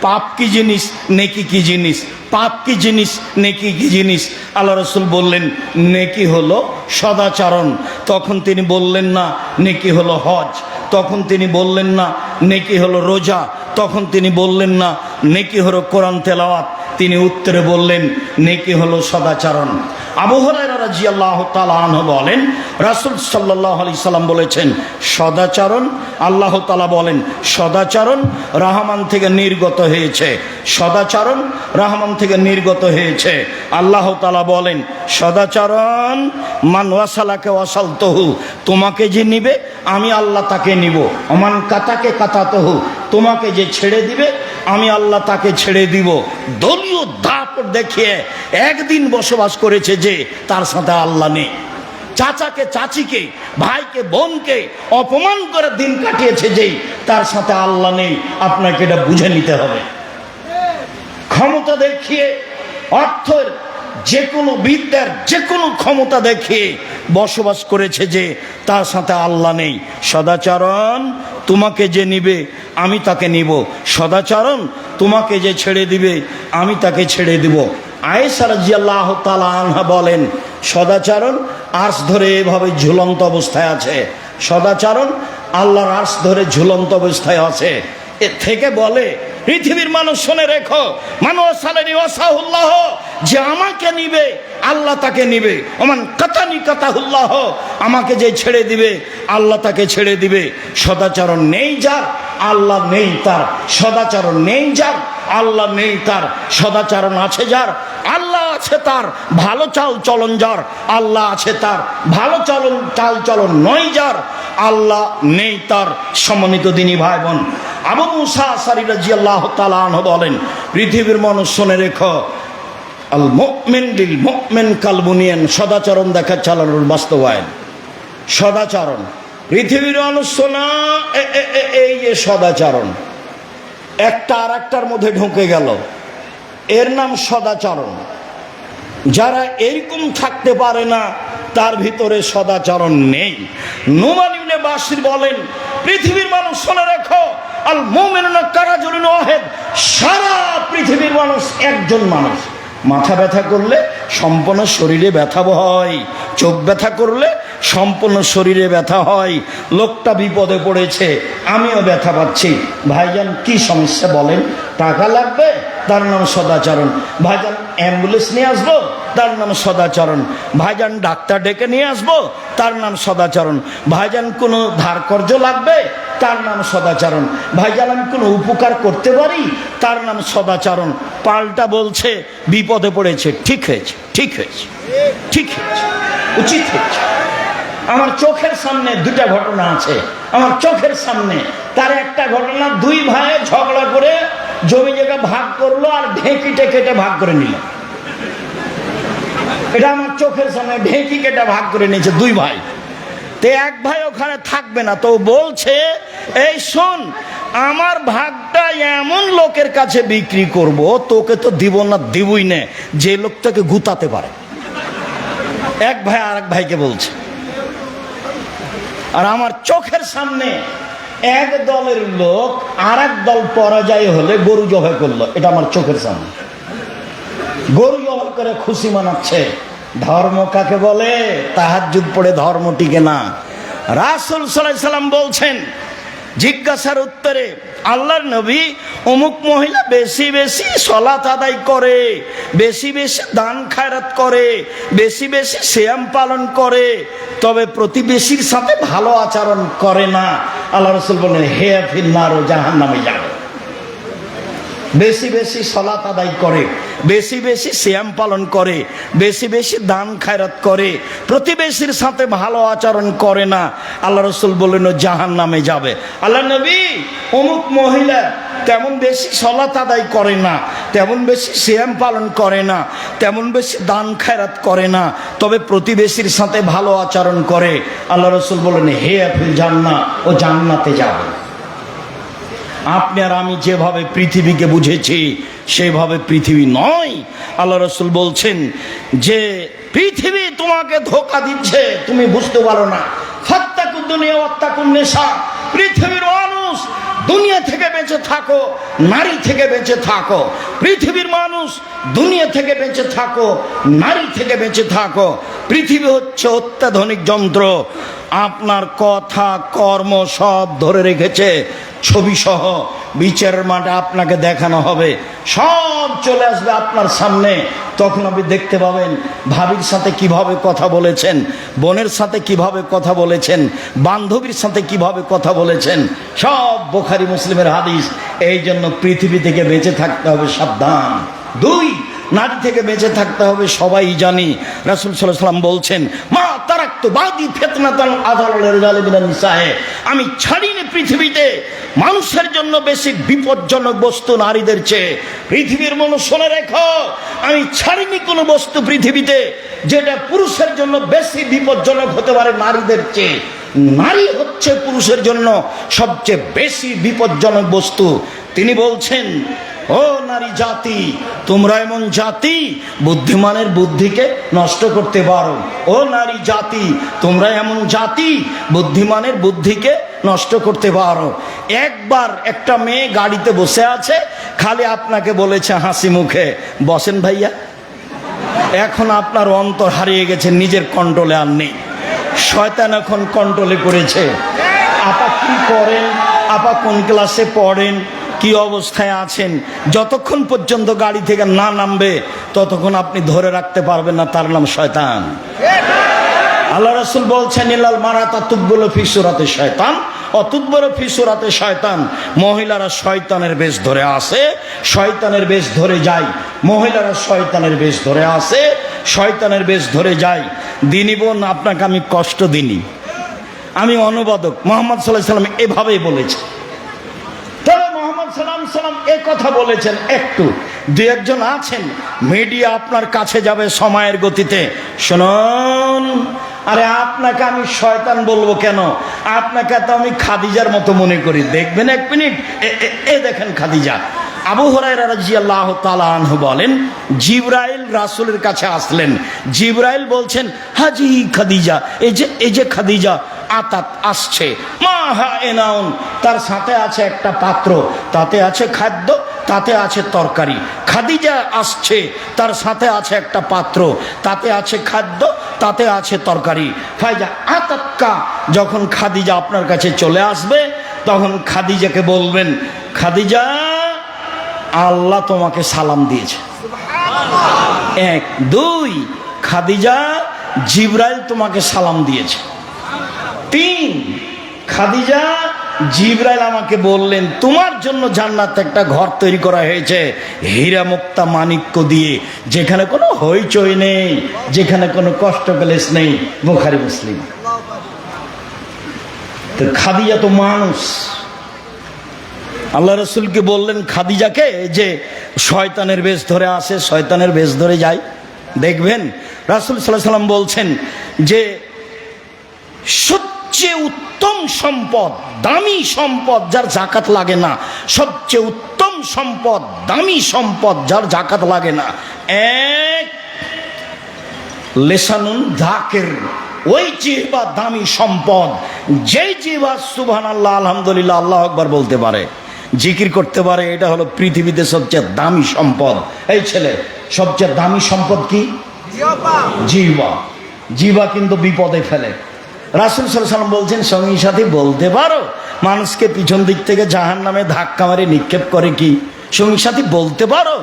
পাপ কি জিনিস, নেকি কি জিনিস? পাপ কি জিনিস, নেকি কি জিনিস? আল্লাহ রাসূল বললেন, নেকি হলো সদাচরণ। তখন তিনি বললেন না নেকি হলো হজ, তখন তিনি বললেন না নেকি হলো রোজা, তখন তিনি বললেন না নেকি হলো কোরআন তেলাওয়াত, তিনি উত্তরে বললেন নেকি হলো সদাচরণ। আবু হুরায়রা রাদিয়াল্লাহু তাআলা আনহু বলেন, রাসূল সাল্লাল্লাহু আলাইহি সাল্লাম বলেছেন, সদাচরণ, আল্লাহ তাআলা বলেন সদাচরণ রহমান থেকে নির্গত হয়েছে। সদাচরণ রহমান থেকে নির্গত হয়েছে। আল্লাহ তাআলা বলেন সদাচরণ, মান ওয়াসালাকে ওয়াসালতুহু, তোমাকে যে নিবে আমি আল্লাহ তাকে নিব। ওমান কাতাকে কাতাতুহু, তোমাকে যে ছেড়ে দিবে আমি আল্লাহ তাকে ছেড়ে দিব। দলীয় দাপট দেখিয়ে একদিন বসবাস করেছে যে, তার সাথে আল্লাহ নেই। চাচাকে চাচিকে, ভাইকে বোনকে অপমান করে দিন কাটিয়েছে যেই, তার সাথে আল্লাহ নেই। আপনাকে এটা বুঝে নিতে হবে। ক্ষমতা দেখিয়ে, অর্থের যে কোনো বিদ্যার যে কোনো ক্ষমতা দেখিয়ে বসবাস করেছে যে, তার সাথে আল্লাহ নেই। সদাচরণ, তোমাকে যে নিবে আমি তাকে নিব। সদাচরণ, তোমাকে যে ছেড়ে দিবে আমি তাকে ছেড়ে দিব। আয়েশা রাদিয়াল্লাহু তাআলা আনহা বলেন, সদাচরণ আরশ ধরে এভাবে ঝুলন্ত অবস্থায় আছে। সদাচরণ আল্লাহর আরশ ধরে ঝুলন্ত অবস্থায় আছে। এ থেকে বলে, পৃথিবীর মানুষ শুনে রেখো, মানুষ সালেনি ওয়াসাহুল্লাহ, যে আমাকে নিবে আল্লাহ তাকে নিবে। ওমান কাতানি কাতাহুল্লাহ, আমাকে যে ছেড়ে দিবে আল্লাহ তাকে ছেড়ে দিবে। সদাচরণ নেই যার, আল্লাহ নেই তার। সদাচরণ নেই যার, আল্লাহ নেই তার। সদাচরণ আছে যার, আল্লাহ আছে তার। ভালো চাল চলন যার, আল্লাহ আছে তার। ভালো চাল চলন নয় যার, আল্লাহ নেই তার। সম্মানিত দিনী ভাই বোন, আবু মুসা আশআরী রাদিয়াল্লাহু তাআলা আনহু বলেন, পৃথিবীর মানুষ শুনে রেখো, আল মুমিন লিল মুমিন কাল বুনিয়ান, সদাচরণ দেখা চালানোর বাস্তবায়ন। সদাচরণ, পৃথিবীর মানুষ শোনা, এই যে সদাচরণ একটা আর একটার মধ্যে ঢুকে গেল, এর নাম সদাচরণ। যারা এইরকম থাকতে পারে না তার ভিতরে সদাচরণ নেই। নুমান ইবনে বাশির বলেন, পৃথিবীর মানুষ শুনে রেখো, আল মুমিনুনা কারাজুলুন ওয়াহিদ, সারা পৃথিবীর মানুষ একজন মানুষ। মাথা ব্যথা করলে সম্পূর্ণ শরীরে ব্যথা হয়, চোখ ব্যথা করলে সম্পূর্ণ শরীরে ব্যথা হয়। লোকটা বিপদে পড়েছে, আমিও ব্যথা পাচ্ছি। ভাইজান কি সমস্যা বলেন? টাকা লাগবে, তার নাম সদাচরণ। ভাইজান অ্যাম্বুলেন্স নিয়ে আসবো, তার নাম সদাচরণ। ভাইজান ডাক্তার ডেকে নিয়ে আসবো, তার নাম সদাচরণ। ভাইজান কোনো ধার কর্জ লাগবে, তার নাম সদাচরণ। ভাইজান আমি কোনো উপকার করতে পারি, তার নাম সদাচরণ। পাল্টা বলছে বিপদে পড়েছে, ঠিক হয়েছে, ঠিক হয়েছে, ঠিক হয়েছে, উচিত হয়েছে। আমার চোখের সামনে দুটা ঘটনা আছে, আমার চোখের সামনে। তার একটা ঘটনা, দুই ভাই ঝগড়া করে জমি জায়গা ভাগ করলো আর ঢেঁকিটে কেটে ভাগ করে নিল। এটা আমার চোখের সামনে ঢেঁকি কেটে ভাগ করে নিয়েছে দুই ভাই। তে এক ভাই ওখানে থাকবে না, তো বলছে এই শোন, আমার ভাগটা এমন লোকের কাছে বিক্রি করব, তোকে তো দিব না, দিবই না, যে লোকটাকে গুতাতে পারে। এক ভাই আর এক ভাইকে বলছে। আর আমার চোখের সামনে এক দলের লোক আর এক দল পরাজয় হলে গরু জবাই করলো, এটা আমার চোখের সামনে। গরু জবাই করে খুশি মানাচ্ছে। ধর্ম কাকে বলে? তাহাজ্জুদ পড়ে ধর্ম টিকে না। রাসূল সাল্লাল্লাহু আলাইহি সাল্লাম বলছেন, জিজ্ঞাসার উত্তরে, আল্লাহর নবী, অমুক মহিলা বেশি বেশি সালাত আদায় করে, বেশি বেশি দান খায়রাত করে, বেশি বেশি সিয়াম পালন করে, তবে প্রতিবেশীর সাথে ভালো আচরণ করে না। আল্লাহ রাসূল বলেন, হে ফিন্নার, ও জাহান্নামে যাবে। বেশি বেশি সালাত আদায় করে, বেশি বেশি সিয়াম পালন করে, বেশি বেশি দান খায়রাত করে, প্রতিবেশীর সাথে ভালো আচরণ করে না, আল্লাহ রাসূল বললেন জাহান্নামে যাবে। আল্লাহ নবী, অমুক মহিলা তেমন বেশি সালাত আদায় করে না, তেমন বেশি সিয়াম পালন করে না, তেমন বেশি দান খায়রাত করে না, তবে প্রতিবেশীর সাথে ভালো আচরণ করে, আল্লাহ রাসূল বললেন হে ফিল জান্নাহ, ও জান্নাতে যাবে। আপনি আর আমি যেভাবে পৃথিবীকে বুঝেছি সেভাবে পৃথিবী নয়। আল্লাহ রাসূল বলছেন যে পৃথিবী তোমাকে ধোঁকা দিচ্ছে, তুমি বুঝতে পারো না। ফাত্তাকুদ দুনিয়া ওয়াত্তাকুন নিসা, পৃথিবীর মানুষ, দুনিয়া থেকে বেঁচে থাকো, নারী থেকে বেঁচে থাকো। পৃথিবীর মানুষ, দুনিয়া থেকে বেঁচে থাকো, নারী থেকে বেঁচে থাকো। পৃথিবী হচ্ছে অত্যাধুনিক যন্ত্র, আপনার কথা কর্ম সব ধরে রেখেছে, ছবি সহ বিচারের মাঠে আপনাকে দেখানো হবে, সব চলে আসবে আপনার সামনে। তখন আপনি দেখতে পাবেন ভাবির সাথে কিভাবে কথা বলেছেন, বোনের সাথে কিভাবে কথা বলেছেন, বান্ধবীর সাথে কিভাবে কথা বলেছেন, সব বুখারী মুসলিমের হাদিস। এই জন্য পৃথিবী থেকে বেঁচে থাকতে হবে সাবধান। দুই, নারী থেকে বেঁচে থাকতে হবে সবাই জানি। রাসূল সাল্লাল্লাহু আলাইহি ওয়াসাল্লাম বলছেন, মা তারাকতু বাদি ফিতনাতান আযালা লিরজালি মিনান নিসায়ে, আমি ছাড়িনি পৃথিবীতে মানুষের জন্য বেশি বিপজ্জনক বস্তু নারীদের চেয়ে। পৃথিবীর মানুষ শুনে রেখো, আমি ছাড়িনি কোনো বস্তু পৃথিবীতে যেটা পুরুষের জন্য বেশি বিপজ্জনক হতে পারে নারীদের চেয়ে। নারী হচ্ছে পুরুষের জন্য সবচেয়ে বেশি বিপজ্জনক বস্তু। তিনি বলছেন, ও নারী জাতি, তোমরা এমন জাতি বুদ্ধিমানের বুদ্ধিকে নষ্ট করতে পারো। ও নারী জাতি, তোমরা এমন জাতি বুদ্ধিমানের বুদ্ধিকে নষ্ট করতে পারো। একবার একটা মেয়ে গাড়িতে বসে আছে, খালি আপনাকে বলেছে হাসি মুখে, বসেন ভাইয়া। এখন আপনার অন্তর হারিয়ে গেছে, নিজের কন্ট্রোলে আর নেই, শয়তান এখন কন্ট্রোলে করেছে। আপা কি করেন, আপা কোন ক্লাসে পড়েন, কি অবস্থায় আছেন, যতক্ষণ পর্যন্ত গাড়ি থেকে না নামবে ততক্ষণ আপনি ধরে রাখতে পারবেন না, তার নাম শয়তান। আল্লাহ রাসূল বলছেন, ইল্লাল মারাতা তুববুলু ফি সূরাতি শয়তান অতুববুলু ফি সূরাতি শয়তান। মহিলারা শয়তানের বেশ ধরে আসে, শয়তানের বেশ ধরে যায়। মহিলারা শয়তানের বেশ ধরে আসে, শয়তানের বেশ ধরে যায়। দিনী বোন, আপনাকে আমি কষ্ট দিইনি, আমি অনুবাদক। মুহাম্মদ সাল্লাল্লাহু আলাইহি ওয়াসাল্লাম এভাবেই বলেছে। তবে মুহাম্মদ সাল্লাল্লাহু আলাইহি ওয়াসাল্লাম এ কথা বলেছেন, একটু দুই একজন আছেন মিডিয়া আপনার কাছে যাবে সময়ের গতিতে, শুনুন, আরে আপনাকে আমি শয়তান বলবো কেন, আপনাকে তো আমি খাদিজার মতো মনে করি। দেখবেন এক মিনিট, এ দেখেন খাদিজা। আবু হুরায়রা রাদিয়াল্লাহু তাআলা আনহু বলেন, জিবরাইল রাসূলের কাছে আসলেন। জিবরাইল বলছেন, হাজি খাদিজা, এই যে খাদিজা আতাত আসছে, মা হা এনাউন, তার সাথে আছে একটা পাত্র, তাতে আছে খাদ্য, তাতে আছে তরকারি। খাদিজা আসছে, তার সাথে আছে একটা পাত্র, তাতে আছে খাদ্য, তাতে আছে তরকারি। ফাইজা আতাক্কা, যখন খাদিজা আপনার কাছে চলে আসবে তখন খাদিজাকে বলবেন, খাদিজা, আল্লাহ তোমাকে সালাম দিয়েছে। এক। দুই, খাদিজা, জিবরাইল তোমাকে সালাম দিয়েছে। তিন, খাদিজা, জিবরাইল আমাকে বললেন তোমার জন্য জান্নাতে একটা ঘর তৈরি করা হয়েছে হীরা মুক্তা মাণিক্য দিয়ে, যেখানে কোনো হইচই নেই, যেখানে কোনো কষ্ট ক্লেশ নেই। বুখারী মুসলিম। তো খাদিজা তো মানুষ। আল্লাহ রাসূলকে বললেন খাদিজাকে যে শয়তানের বেশ ধরে আসে, শয়তানের বেশ ধরে যায়। দেখবেন রাসূল সাল্লাল্লাহু আলাইহি সাল্লাম বলছেন যে সবচেয়ে উত্তম সম্পদ, দামি সম্পদ যার যাকাত লাগে না, সবচেয়ে উত্তম সম্পদ, দামি সম্পদ যার যাকাত লাগে না, এক লেসানুন যাকির, ওই জিহ্বা দামি সম্পদ, যেই জিহ্বা সুবহানাল্লাহ আলহামদুলিল্লাহ আল্লাহু আকবার বলতে পারে, জিকির করতে পারে। এটা হলো পৃথিবীতে সবচেয়ে দামি সম্পদ। এই ছেলে, সবচেয়ে দামি সম্পদ কি? জিহ্বা। জিহ্বা কিন্তু বিপদে ফেলে। রাসূল সাল্লাল্লাহু আলাইহি ওয়াসাল্লাম বলছেন, সঙ্গী সাথী বলতে পারো মানুষকে পিছন দিক থেকে জাহান্নামে ধাক্কা মেরে নিক্ষেপ করে কি? সঙ্গী সাথী বলতে পারো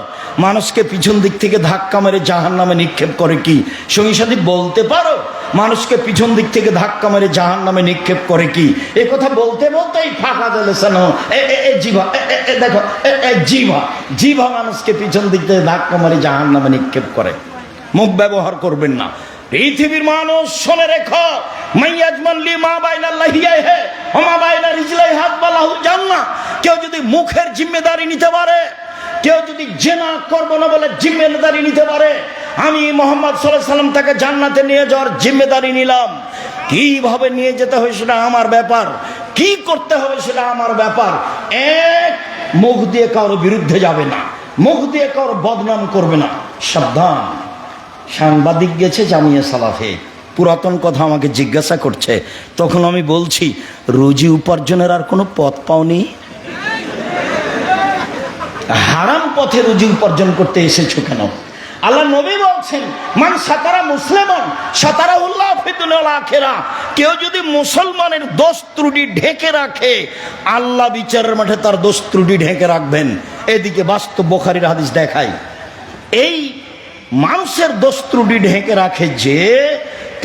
মানুষকে পিছন দিক থেকে ধাক্কা মেরে জাহান্নামে নিক্ষেপ করে কি? সঙ্গী সাথী বলতে পারো মানুষকে পিছন দিক থেকে ধাক্কা মেরে জাহান্নামে নিক্ষেপ করে কি? এই কথা বলতে বলতেই ফাঁকা দিলেছেন জিভা। দেখো জিভা, জিভা মানুষকে পিছন দিক থেকে ধাক্কা মেরে জাহান্নামে নিক্ষেপ করে। মুখ ব্যবহার করবেন না। পৃথিবীর মানুষ শুনে রেখো, মাইয়াজমানলি মা বাইনা লাহিয়াহে ওমা বাইনা রিজলাই হাত বালাহু জান্নাহ। কেউ যদি মুখের জিম্মেদারি নিতে পারে, কেউ যদি জেনা করবো না বলে জিম্মেদারি নিতে পারে, আমি মুহাম্মদ সাল্লাল্লাহু আলাইহি ওয়াসাল্লাম তাকে জান্নাতে নিয়ে যাওয়ার জিম্মেদারি নিলাম। কিভাবে নিয়ে যেতে হয় সেটা আমার ব্যাপার, কি করতে হবে সেটা আমার ব্যাপার। এক, মুখ দিয়ে কারোর বিরুদ্ধে যাবে না, মুখ দিয়ে কারোর বদনাম করবে না। সাবধান, সাংবাদিক গেছে জামিয়া সালাফে, পুরাতন কথা আমাকে জিজ্ঞাসা করছে, তখন আমি বলছি রুজি উপার্জনের আর কোনো পথ পাওনি? হারাম পথে রুজি উপার্জন করতে এসেছো কেন? আল্লাহ নবী বলছেন, মান সাতারা মুসলিমান সাতারাহুল্লাহ ফি দুনিয়া ওয়াল আখিরা। কেউ যদি মুসলমানের দোষ ত্রুটি ঢেকে রাখে, আল্লাহ বিচারের মাঠে তার দোষ ত্রুটি ঢেকে রাখবেন। এদিকে বাস্তব বুখারীর হাদিস দেখায়, এই মানুষের দোষ ত্রুটি ঢেকে রাখে যে,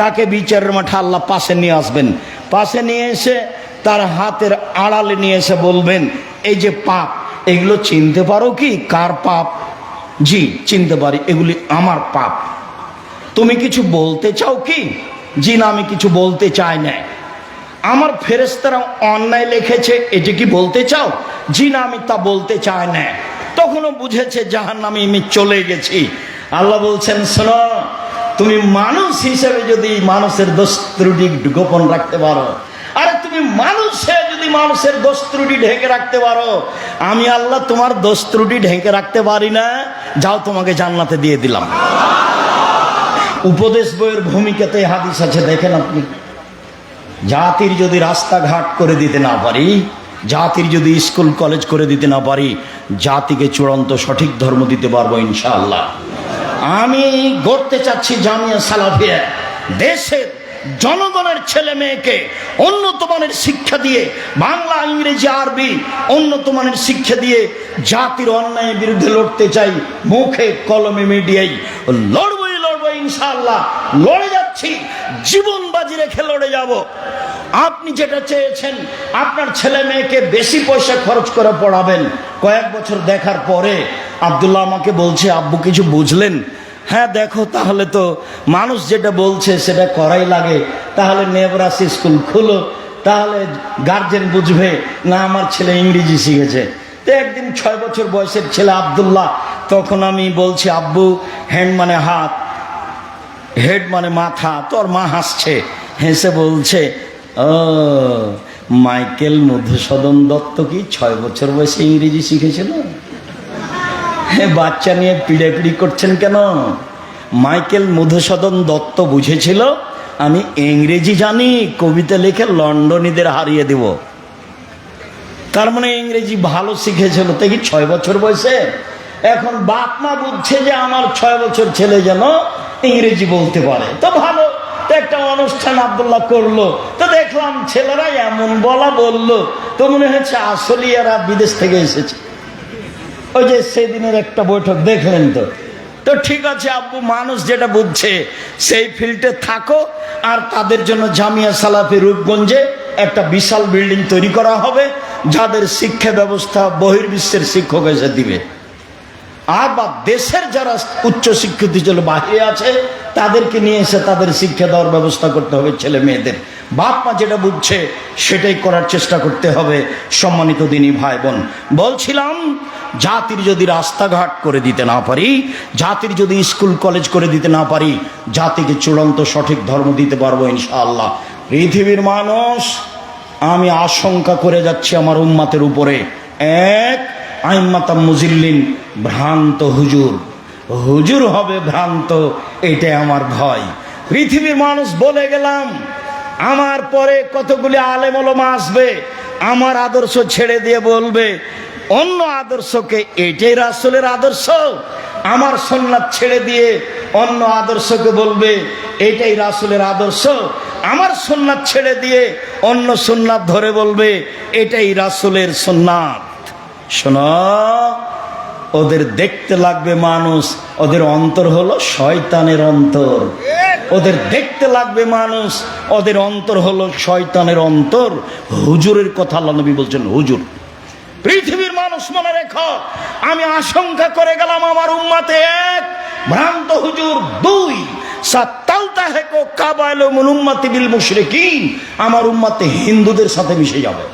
তাকে বিচারের মাঠে আল্লাহ পাশে নিয়ে আসবেন। পাশে নিয়ে এসে তার হাতের আড়ালে নিয়ে এসে বলবেন, এই যে পাপ, এগুলো চিনতে পারো কি? কার পাপ? জি চিনতে পারি, এগুলি আমার পাপ। তুমি কিছু বলতে চাও কি? জি না, আমি কিছু বলতে চাই না। আমার ফেরেশতারা অন্যায় লিখেছে, এটি কি বলতে চাও? জি না, আমি তা বলতে চাই না। তখনও বুঝেছে জাহান্নামে আমি চলে গেছি। আল্লাহ বলছেন, শোনো, তুমি মানুষ হিসেবে যদি মানুষের দোষ ত্রুটি গোপন রাখতে পারো, আরে তুমি মানুষে যদি মানুষের দোষ ত্রুটি ঢেকে রাখতে পারো, আমি আল্লাহ তোমার দোষ ত্রুটি ঢেকে রাখতে পারি না? যাও, তোমাকে জান্নাতে দিয়ে দিলাম। উপদেশ বইয়ের ভূমিকাতে হাদিস আছে, দেখেন আপনি। জাতির যদি রাস্তাঘাট করে দিতে না পারি, জাতির যদি স্কুল কলেজ করে দিতে না পারি, জাতিকে চূড়ান্ত সঠিক ধর্ম দিতে পারবো ইনশাআল্লাহ। আমি গড়তে চাচ্ছি জামিয়া সালাফিয়া, দেশের জনগণের ছেলে মেয়েকে উন্নত মানের শিক্ষা দিয়ে, বাংলা ইংরেজি আরবি উন্নত মানের শিক্ষা দিয়ে জাতির অন্যায়ের বিরুদ্ধে লড়তে চাই। মুখে কলমে মিডিয়াই লড়বই ইনশাআল্লাহ। লড়ে যাচ্ছি, জীবন বাজি রেখে লড়ে যাব। আপনি যেটা চেয়েছেন, আপনার ছেলে মেয়েকে বেশি পয়সা খরচ করে পড়াবেন। কয়েক বছর দেখার পরে আব্দুল্লাহ আমাকে বলছে, আব্বু কিছু বুঝলেন? হ্যাঁ দেখো, তাহলে তো মানুষ যেটা বলছে সেটা করাই লাগে, তাহলে নেবরাসি স্কুল খুলো, তাহলে গার্জেন বুঝবে না আমার ছেলে ইংরেজি শিখেছে। তো একদিন 6 বছর বয়সের ছেলে আব্দুল্লাহ, তখন আমি বলছি, আব্বু হ্যান্ড মানে হাত, হেড মানে মাথা। তোর মা হাসছে, হেসে বলছে, ও মাইকেল মধুসূদন দত্ত কি 6 বছর বয়সে ইংরেজি শিখেছিল? বাচ্চা নিয়ে পিড়াপিড়ি করছেন কেন? মাইকেল মধুসূদন দত্ত বুঝেছিল আমি ইংরেজি জানি, কবিতা লিখে লন্ডনীদের হারিয়ে দেব। তার মানে ইংরেজি ভালো শিখেছিল, তাই কি 6 বছর বয়সে? এখন বাপ মা বুঝছে যে আমার 6 বছর ছেলে যেন ইংরেজি বলতে পারে, তো ভালো। তো একটা অনুষ্ঠান আব্দুল্লাহ করলো, তো দেখলাম ছেলেরা এমন বললো, তো মনে হচ্ছে আসলে এরা বিদেশ থেকে এসেছে। ওই যে সেদিনের একটা বৈঠক দেখলেন তো। তো ঠিক আছে আব্বু, মানুষ যেটা বুঝছে সেই ফিল্ডে থাকো। আর তাদের জন্য জামিয়া সালাফি রূপগঞ্জে একটা বিশাল বিল্ডিং তৈরি করা হবে, যাদের শিক্ষা ব্যবস্থা বহির্বিশ্বের শিক্ষক এসে দিবে। আর বা দেশের যারা উচ্চ শিক্ষিত ছিল বাহিরে আছে, তাদেরকে নিয়ে এসে তাদের শিক্ষা দেওয়ার ব্যবস্থা করতে হবে ছেলে মেয়েদের। বাপ মা যেটা বুঝছে সেটাই করার চেষ্টা করতে হবে। সম্মানিত দিনী ভাই বোন, বলছিলাম জাতির যদি রাস্তাঘাট করে দিতে না পারি, জাতির যদি স্কুল কলেজ করে দিতে না পারি, জাতিকে চূড়ান্ত সঠিক ধর্ম দিতে পারবো ইনশাআল্লাহ। পৃথিবীর মানুষ, আমি আশঙ্কা করে যাচ্ছি আমার উম্মাতের উপরে, এক আইম্মাতাম মুজিল্লিন, ভ্রান্ত হুজুর, হুজুর হবে ভ্রান্ত, এটাই আমার ভয়। পৃথিবীর মানুষ বলে গেলাম, আমার পরে কতগুলি আলেম ওলামা আসবে, আমার আদর্শ ছেড়ে দিয়ে বলবে অন্য আদর্শকে, এটাই রাসূলের আদর্শ। আমার সুন্নাত ছেড়ে দিয়ে অন্য আদর্শকে বলবে এটাই রাসূলের আদর্শ। আমার সুন্নাত ছেড়ে দিয়ে অন্য সুন্নাত ধরে বলবে এটাই রাসূলের সুন্নাত। শোনো, ওদের দেখতে লাগবে মানুষ, ওদের অন্তর হলো শয়তানের অন্তর। ওদের দেখতে লাগবে মানুষ, ওদের অন্তর হলো শয়তানের অন্তর। হুজুরের কথা আল্লাহ নবী বলছেন হুজুর। পৃথিবীর মানুষ মনে রেখো, আমি আশঙ্কা করে গেলাম আমার উম্মতে, এক ভ্রান্ত হুজুর, দুই সাত্তালতাহেকো কাবাইলু মিন উম্মতি বিল মুশরিকিন, আমার উম্মতে হিন্দুদের সাথে মিশে যাবে।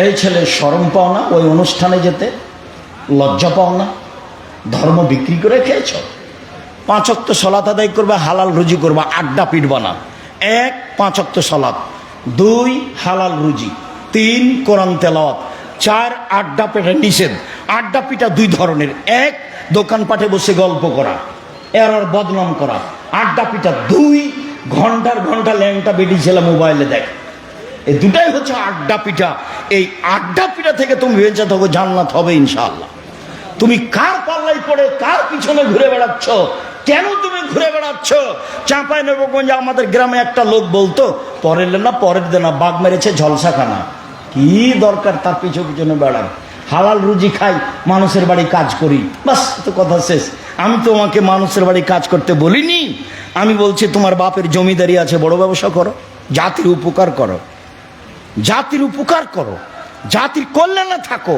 এই ছেলে শরম পাও না ওই অনুষ্ঠানে যেতে? লজ্জা পাও না? ধর্ম বিক্রি করে খেয়েছ? 5 ওয়াক্ত সালাত আদায় করবে, হালাল রুজি করবা, আড্ডা পিটবা না। 1 5 ওয়াক্ত সালাত, 2 হালাল রুজি, 3 কোরআন তেলাওয়াত, 4 আড্ডা পেটা নিষেধ। আড্ডা পিটা 2 ধরনের, 1 দোকানপাটে বসে গল্প করা, এর বদনাম করা। আড্ডা পিটা 2 ঘন্টার ঘন্টা ল্যাংটা বেটি ছেলে মোবাইলে দেখ। এই দুটাই হচ্ছে আড্ডা পিটা। এই আড্ডা পিটা থেকে তুমি বেঁচে থাকো, জান্নাত হবে ইনশাআল্লাহ। তুমি কার পাল্লাই পড়ে কার পিছনে ঘুরে বেড়াচ্ছ? কেন তুমি ঘুরে বেড়াচ্ছ? চাঁপাইনবাবগঞ্জে আমাদের গ্রামে একটা লোক বলতো, পরের না পরের দেনা বাঘ মেরেছে ঝলসাখানা। কি দরকার তার পিছনে বেড়ান? হালাল রুজি খাই, মানুষের বাড়ি কাজ করি, বাস, তো কথা শেষ। আমি তোমাকে মানুষের বাড়ি কাজ করতে বলিনি। আমি বলছি তোমার বাপের জমিদারি আছে, বড় ব্যবসা করো, জাতির উপকার করো, জাতির উপকার করো, জাতির কল্যাণে থাকো।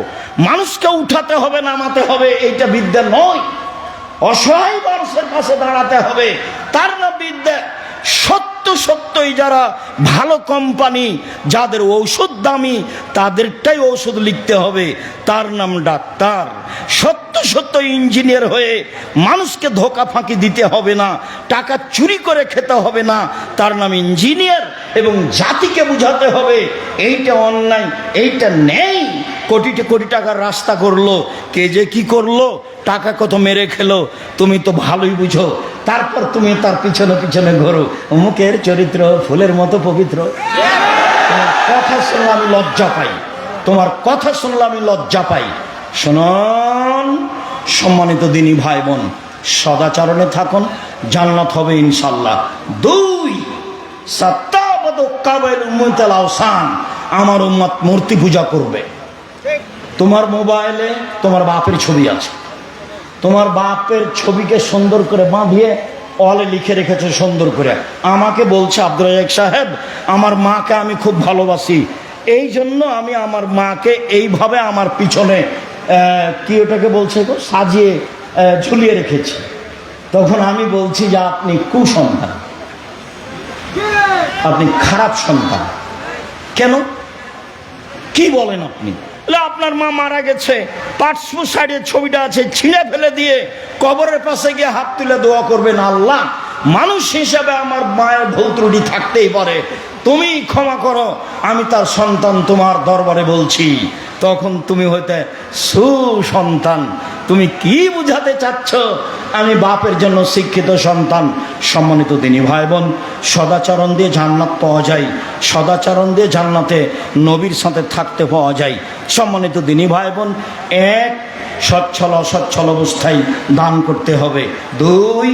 মানুষকে উঠাতে হবে, নামাতে হবে, এইটা বিদ্যা নয়। অসহায় মানুষের পাশে দাঁড়াতে হবে, তার না বিদ্যা। সত্যই যারা ভালো কোম্পানি, যাদের ঔষধ দামি, তাদেরটাই ঔষধ লিখতে হবে, তার নাম ডাক্তার। সত্য ইঞ্জিনিয়ার হয়ে মানুষকে ধোকা ফাঁকি দিতে হবে না, টাকা চুরি করে খেতে হবে না, তার নাম ইঞ্জিনিয়ার। এবং জাতিকে বুঝাতে হবে এইটা অন্যায়, এইটা নেই। কোটি টাকার রাস্তা করলো, কে যে কি করলো, টাকা কত মেরে খেলো, তুমি তো ভালোই বুঝো। তারপর তুমি তার পিছনে ঘোরো, মুখের চরিত্র ফুলের মতো পবিত্র। তোমার কথা শুনলে আমি লজ্জা পাই, তোমার কথা শুনলে আমি লজ্জা পাই। শুনুন সম্মানিত দিনী ভাই বোন, সদাচরণে থাকুন, জান্নাত হবে ইনশাআল্লাহ। 2 সাত্তাবাদু কাবাইল উম্মাতাল আওসান, আমার উম্মত মূর্তি পূজা করবে। তোমার মোবাইলে তোমার বাপের ছবি আছে, তোমার বাপের ছবিকে সুন্দর করে বাঁধিয়ে অলে লিখে রেখেছে সুন্দর করে। আমাকে বলছে আব্দুর রাজ্জাক সাহেব, আমার মাকে আমি খুব ভালোবাসি, এই জন্য আমি আমার মাকে এইভাবে আমার পিছনে কি ওটাকে বলছে গো, সাজিয়ে ঝুলিয়ে রেখেছি। তখন আমি বলছি যে আপনি কুসন্তান, আপনি খারাপ সন্তান। কেন, কি বলেন আপনি? আপনার মা মারা গেছে, পাসপোর্ট সাইডের ছবিটা আছে, ছিঁড়ে ফেলে দিয়ে কবরের পাশে গিয়ে হাত তুলে দোয়া করবেন, আল্লাহ মানুষ হিসাবে আমার মায়ের ভুল ত্রুটি থাকতেই পারে, তুমি ক্ষমা করো, আমি তার সন্তান তোমার দরবারে বলছি। তখন তুমি হইতে সুসন্তান। তুমি কি বুঝাতে চাচ্ছ? আমি বাপের জন্য শিক্ষিত সন্তান। সম্মানিত দিনী ভাই বোন, সদাচরণ দিয়ে জান্নাত পাওয়া যায়, সদাচরণ দিয়ে জান্নাতে নবীর সাথে থাকতে পাওয়া যায়। সম্মানিত দিনী ভাই বোন, 1 অসচ্ছল অবস্থায় দান করতে হবে, 2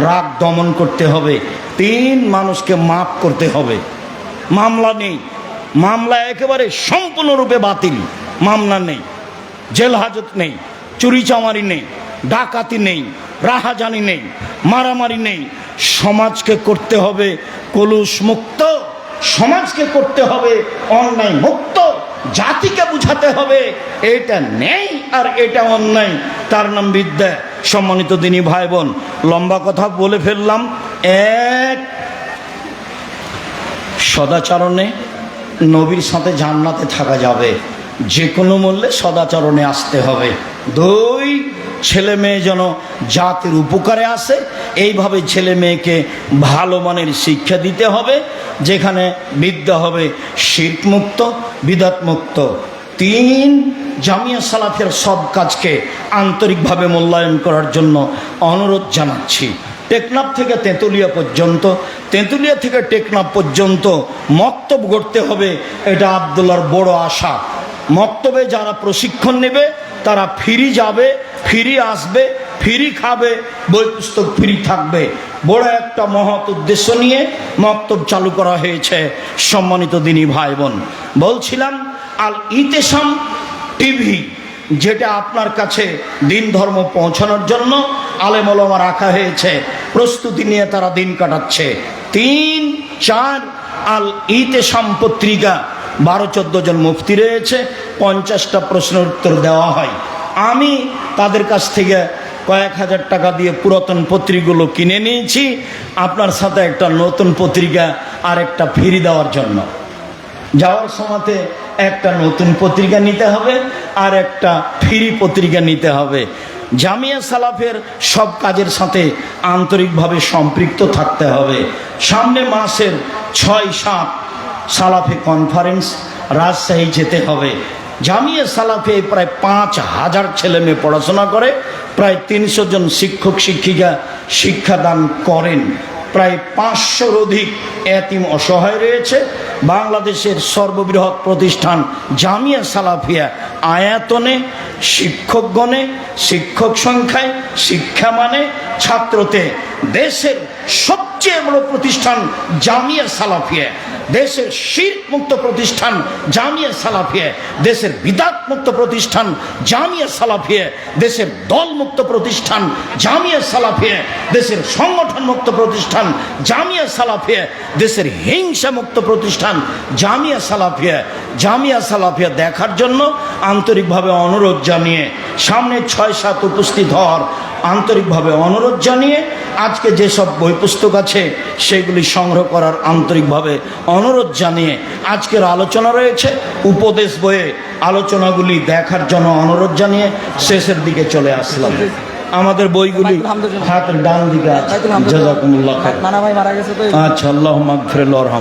রাগ দমন করতে হবে, 3 মানুষকে মাফ করতে হবে। মামলা নেই, মামলা একেবারে সম্পূর্ণরূপে বাতিল। মামলা নেই, জেল হাজত নেই, চুরি চামারি নেই, ডাকাতি নেই, রাহাজানি নেই, মারামারি নেই। সমাজকে করতে হবে কলুষ মুক্ত, সমাজকে করতে হবে অন্যায় মুক্ত। জাতিকে বুঝাতে হবে এটা নেই আর এটা অন্যায়, তার নাম বিদ্যা। সম্মানিত দিনী ভাই বোন, লম্বা কথা বলে ফেললাম। এক, সদাচরণে নবীর সাথে জান্নাতে থাকা যাবে, যে কোনো মূল্যে সদাচরণে আসতে হবে। দুই, ছেলে মেয়ে যেন জাতির উপকারে আসে, এইভাবে ছেলে মেয়েকে ভালো মানের শিক্ষা দিতে হবে, যেখানে বিদ্যা হবে শিরক মুক্ত, বিদআত মুক্ত। তিন, জামিয়া সালাফিয়ার সব কাজকে আন্তরিকভাবে মূল্যায়ন করার জন্য অনুরোধ জানাচ্ছি। টেকনাফ থেকে তেঁতুলিয়া পর্যন্ত, তেঁতুলিয়া থেকে টেকনাফ পর্যন্ত মক্তব গড়তে হবে, এটা আব্দুল্লাহর বড় আশা। মক্তবে যারা প্রশিক্ষণ নেবে তারা ফ্রি যাবে, ফ্রি আসবে, ফ্রি খাবে, বই পুস্তক ফ্রি থাকবে। বড় একটা মহৎ উদ্দেশ্য নিয়ে মক্তব চালু করা হয়েছে। সম্মানিত দিনী ভাই বোন, বলছিলাম আল ইতেসাম টিভি, যেটা আপনার কাছে দিন ধর্ম পৌঁছানোর জন্য আলেম ওলামা রাখা হয়েছে, প্রস্তুতি নিয়ে তারা দিন কাটাচ্ছে। তিন, চার, আল ইতেসাম পত্রিকা, 12-14 জন মুফতি রয়েছে, 50টা প্রশ্নের উত্তর দেওয়া হয়। আমি তাদের কাছ থেকে কয়েক হাজার টাকা দিয়ে পুরাতন পত্রিকাগুলো কিনে নিয়েছি, আপনার সাথে একটা নতুন পত্রিকা আর একটা ফ্রি দেওয়ার জন্য। যাওয়ার সময়তে একটা নতুন পত্রিকা নিতে হবে আর একটা ফ্রি পত্রিকা নিতে হবে। জামিয়া সালাফের সব কাজের সাথে আন্তরিকভাবে সম্পৃক্ত থাকতে হবে। সামনে মাসের 6-7 সালাফে কনফারেন্স রাজশাহী যেতে হবে। জামিয়া সালাফে প্রায় 5000 ছেলে মেয়ে পড়াশোনা করে, প্রায় 300 জন শিক্ষক শিক্ষিকা শিক্ষাদান করেন, প্রায় 500-র অধিক এতিম অসহায় রয়েছে। বাংলাদেশের সর্ববৃহৎ প্রতিষ্ঠান জামিয়া সালাফিয়া, আয়াতনে, শিক্ষকগণে, শিক্ষক সংখ্যায়, শিক্ষা মানে, ছাত্রতে দেশের সবচেয়ে বড় প্রতিষ্ঠান জামিয়া সালাফিয়া, দেশের শিরক মুক্ত প্রতিষ্ঠান জামিয়া সালাফিয়া, দেশের বিদআত মুক্ত প্রতিষ্ঠান জামিয়া সালাফিয়া, দেশের দল মুক্ত প্রতিষ্ঠান জামিয়া সালাফিয়া, দেশের সংগঠন মুক্ত প্রতিষ্ঠান জামিয়া সালাফিয়া, দেশের হিংসা মুক্ত প্রতিষ্ঠান জামিয়া সালাফিয়া। জামিয়া সালাফিয়া দেখার জন্য আন্তরিকভাবে অনুরোধ জানিয়ে, সামনে 6-7 উপস্থিত হওয়ার আন্তরিকভাবে অনুরোধ জানিয়ে, আজকে যেসব বই পুস্তক আছে সেগুলি সংগ্রহ করার আন্তরিকভাবে অনুরোধ জানিয়ে, আজকের আলোচনা রয়েছে উপদেশ বইয়ে, আলোচনাগুলি দেখার জন্য অনুরোধ জানিয়ে শেষের দিকে চলে আসলাম। আমাদের বইগুলি হাতের ডান দিকে আছে। জাযাকুমুল্লাহ খাইর। আচ্ছা, আল্লাহুম্মা গফির লাহু।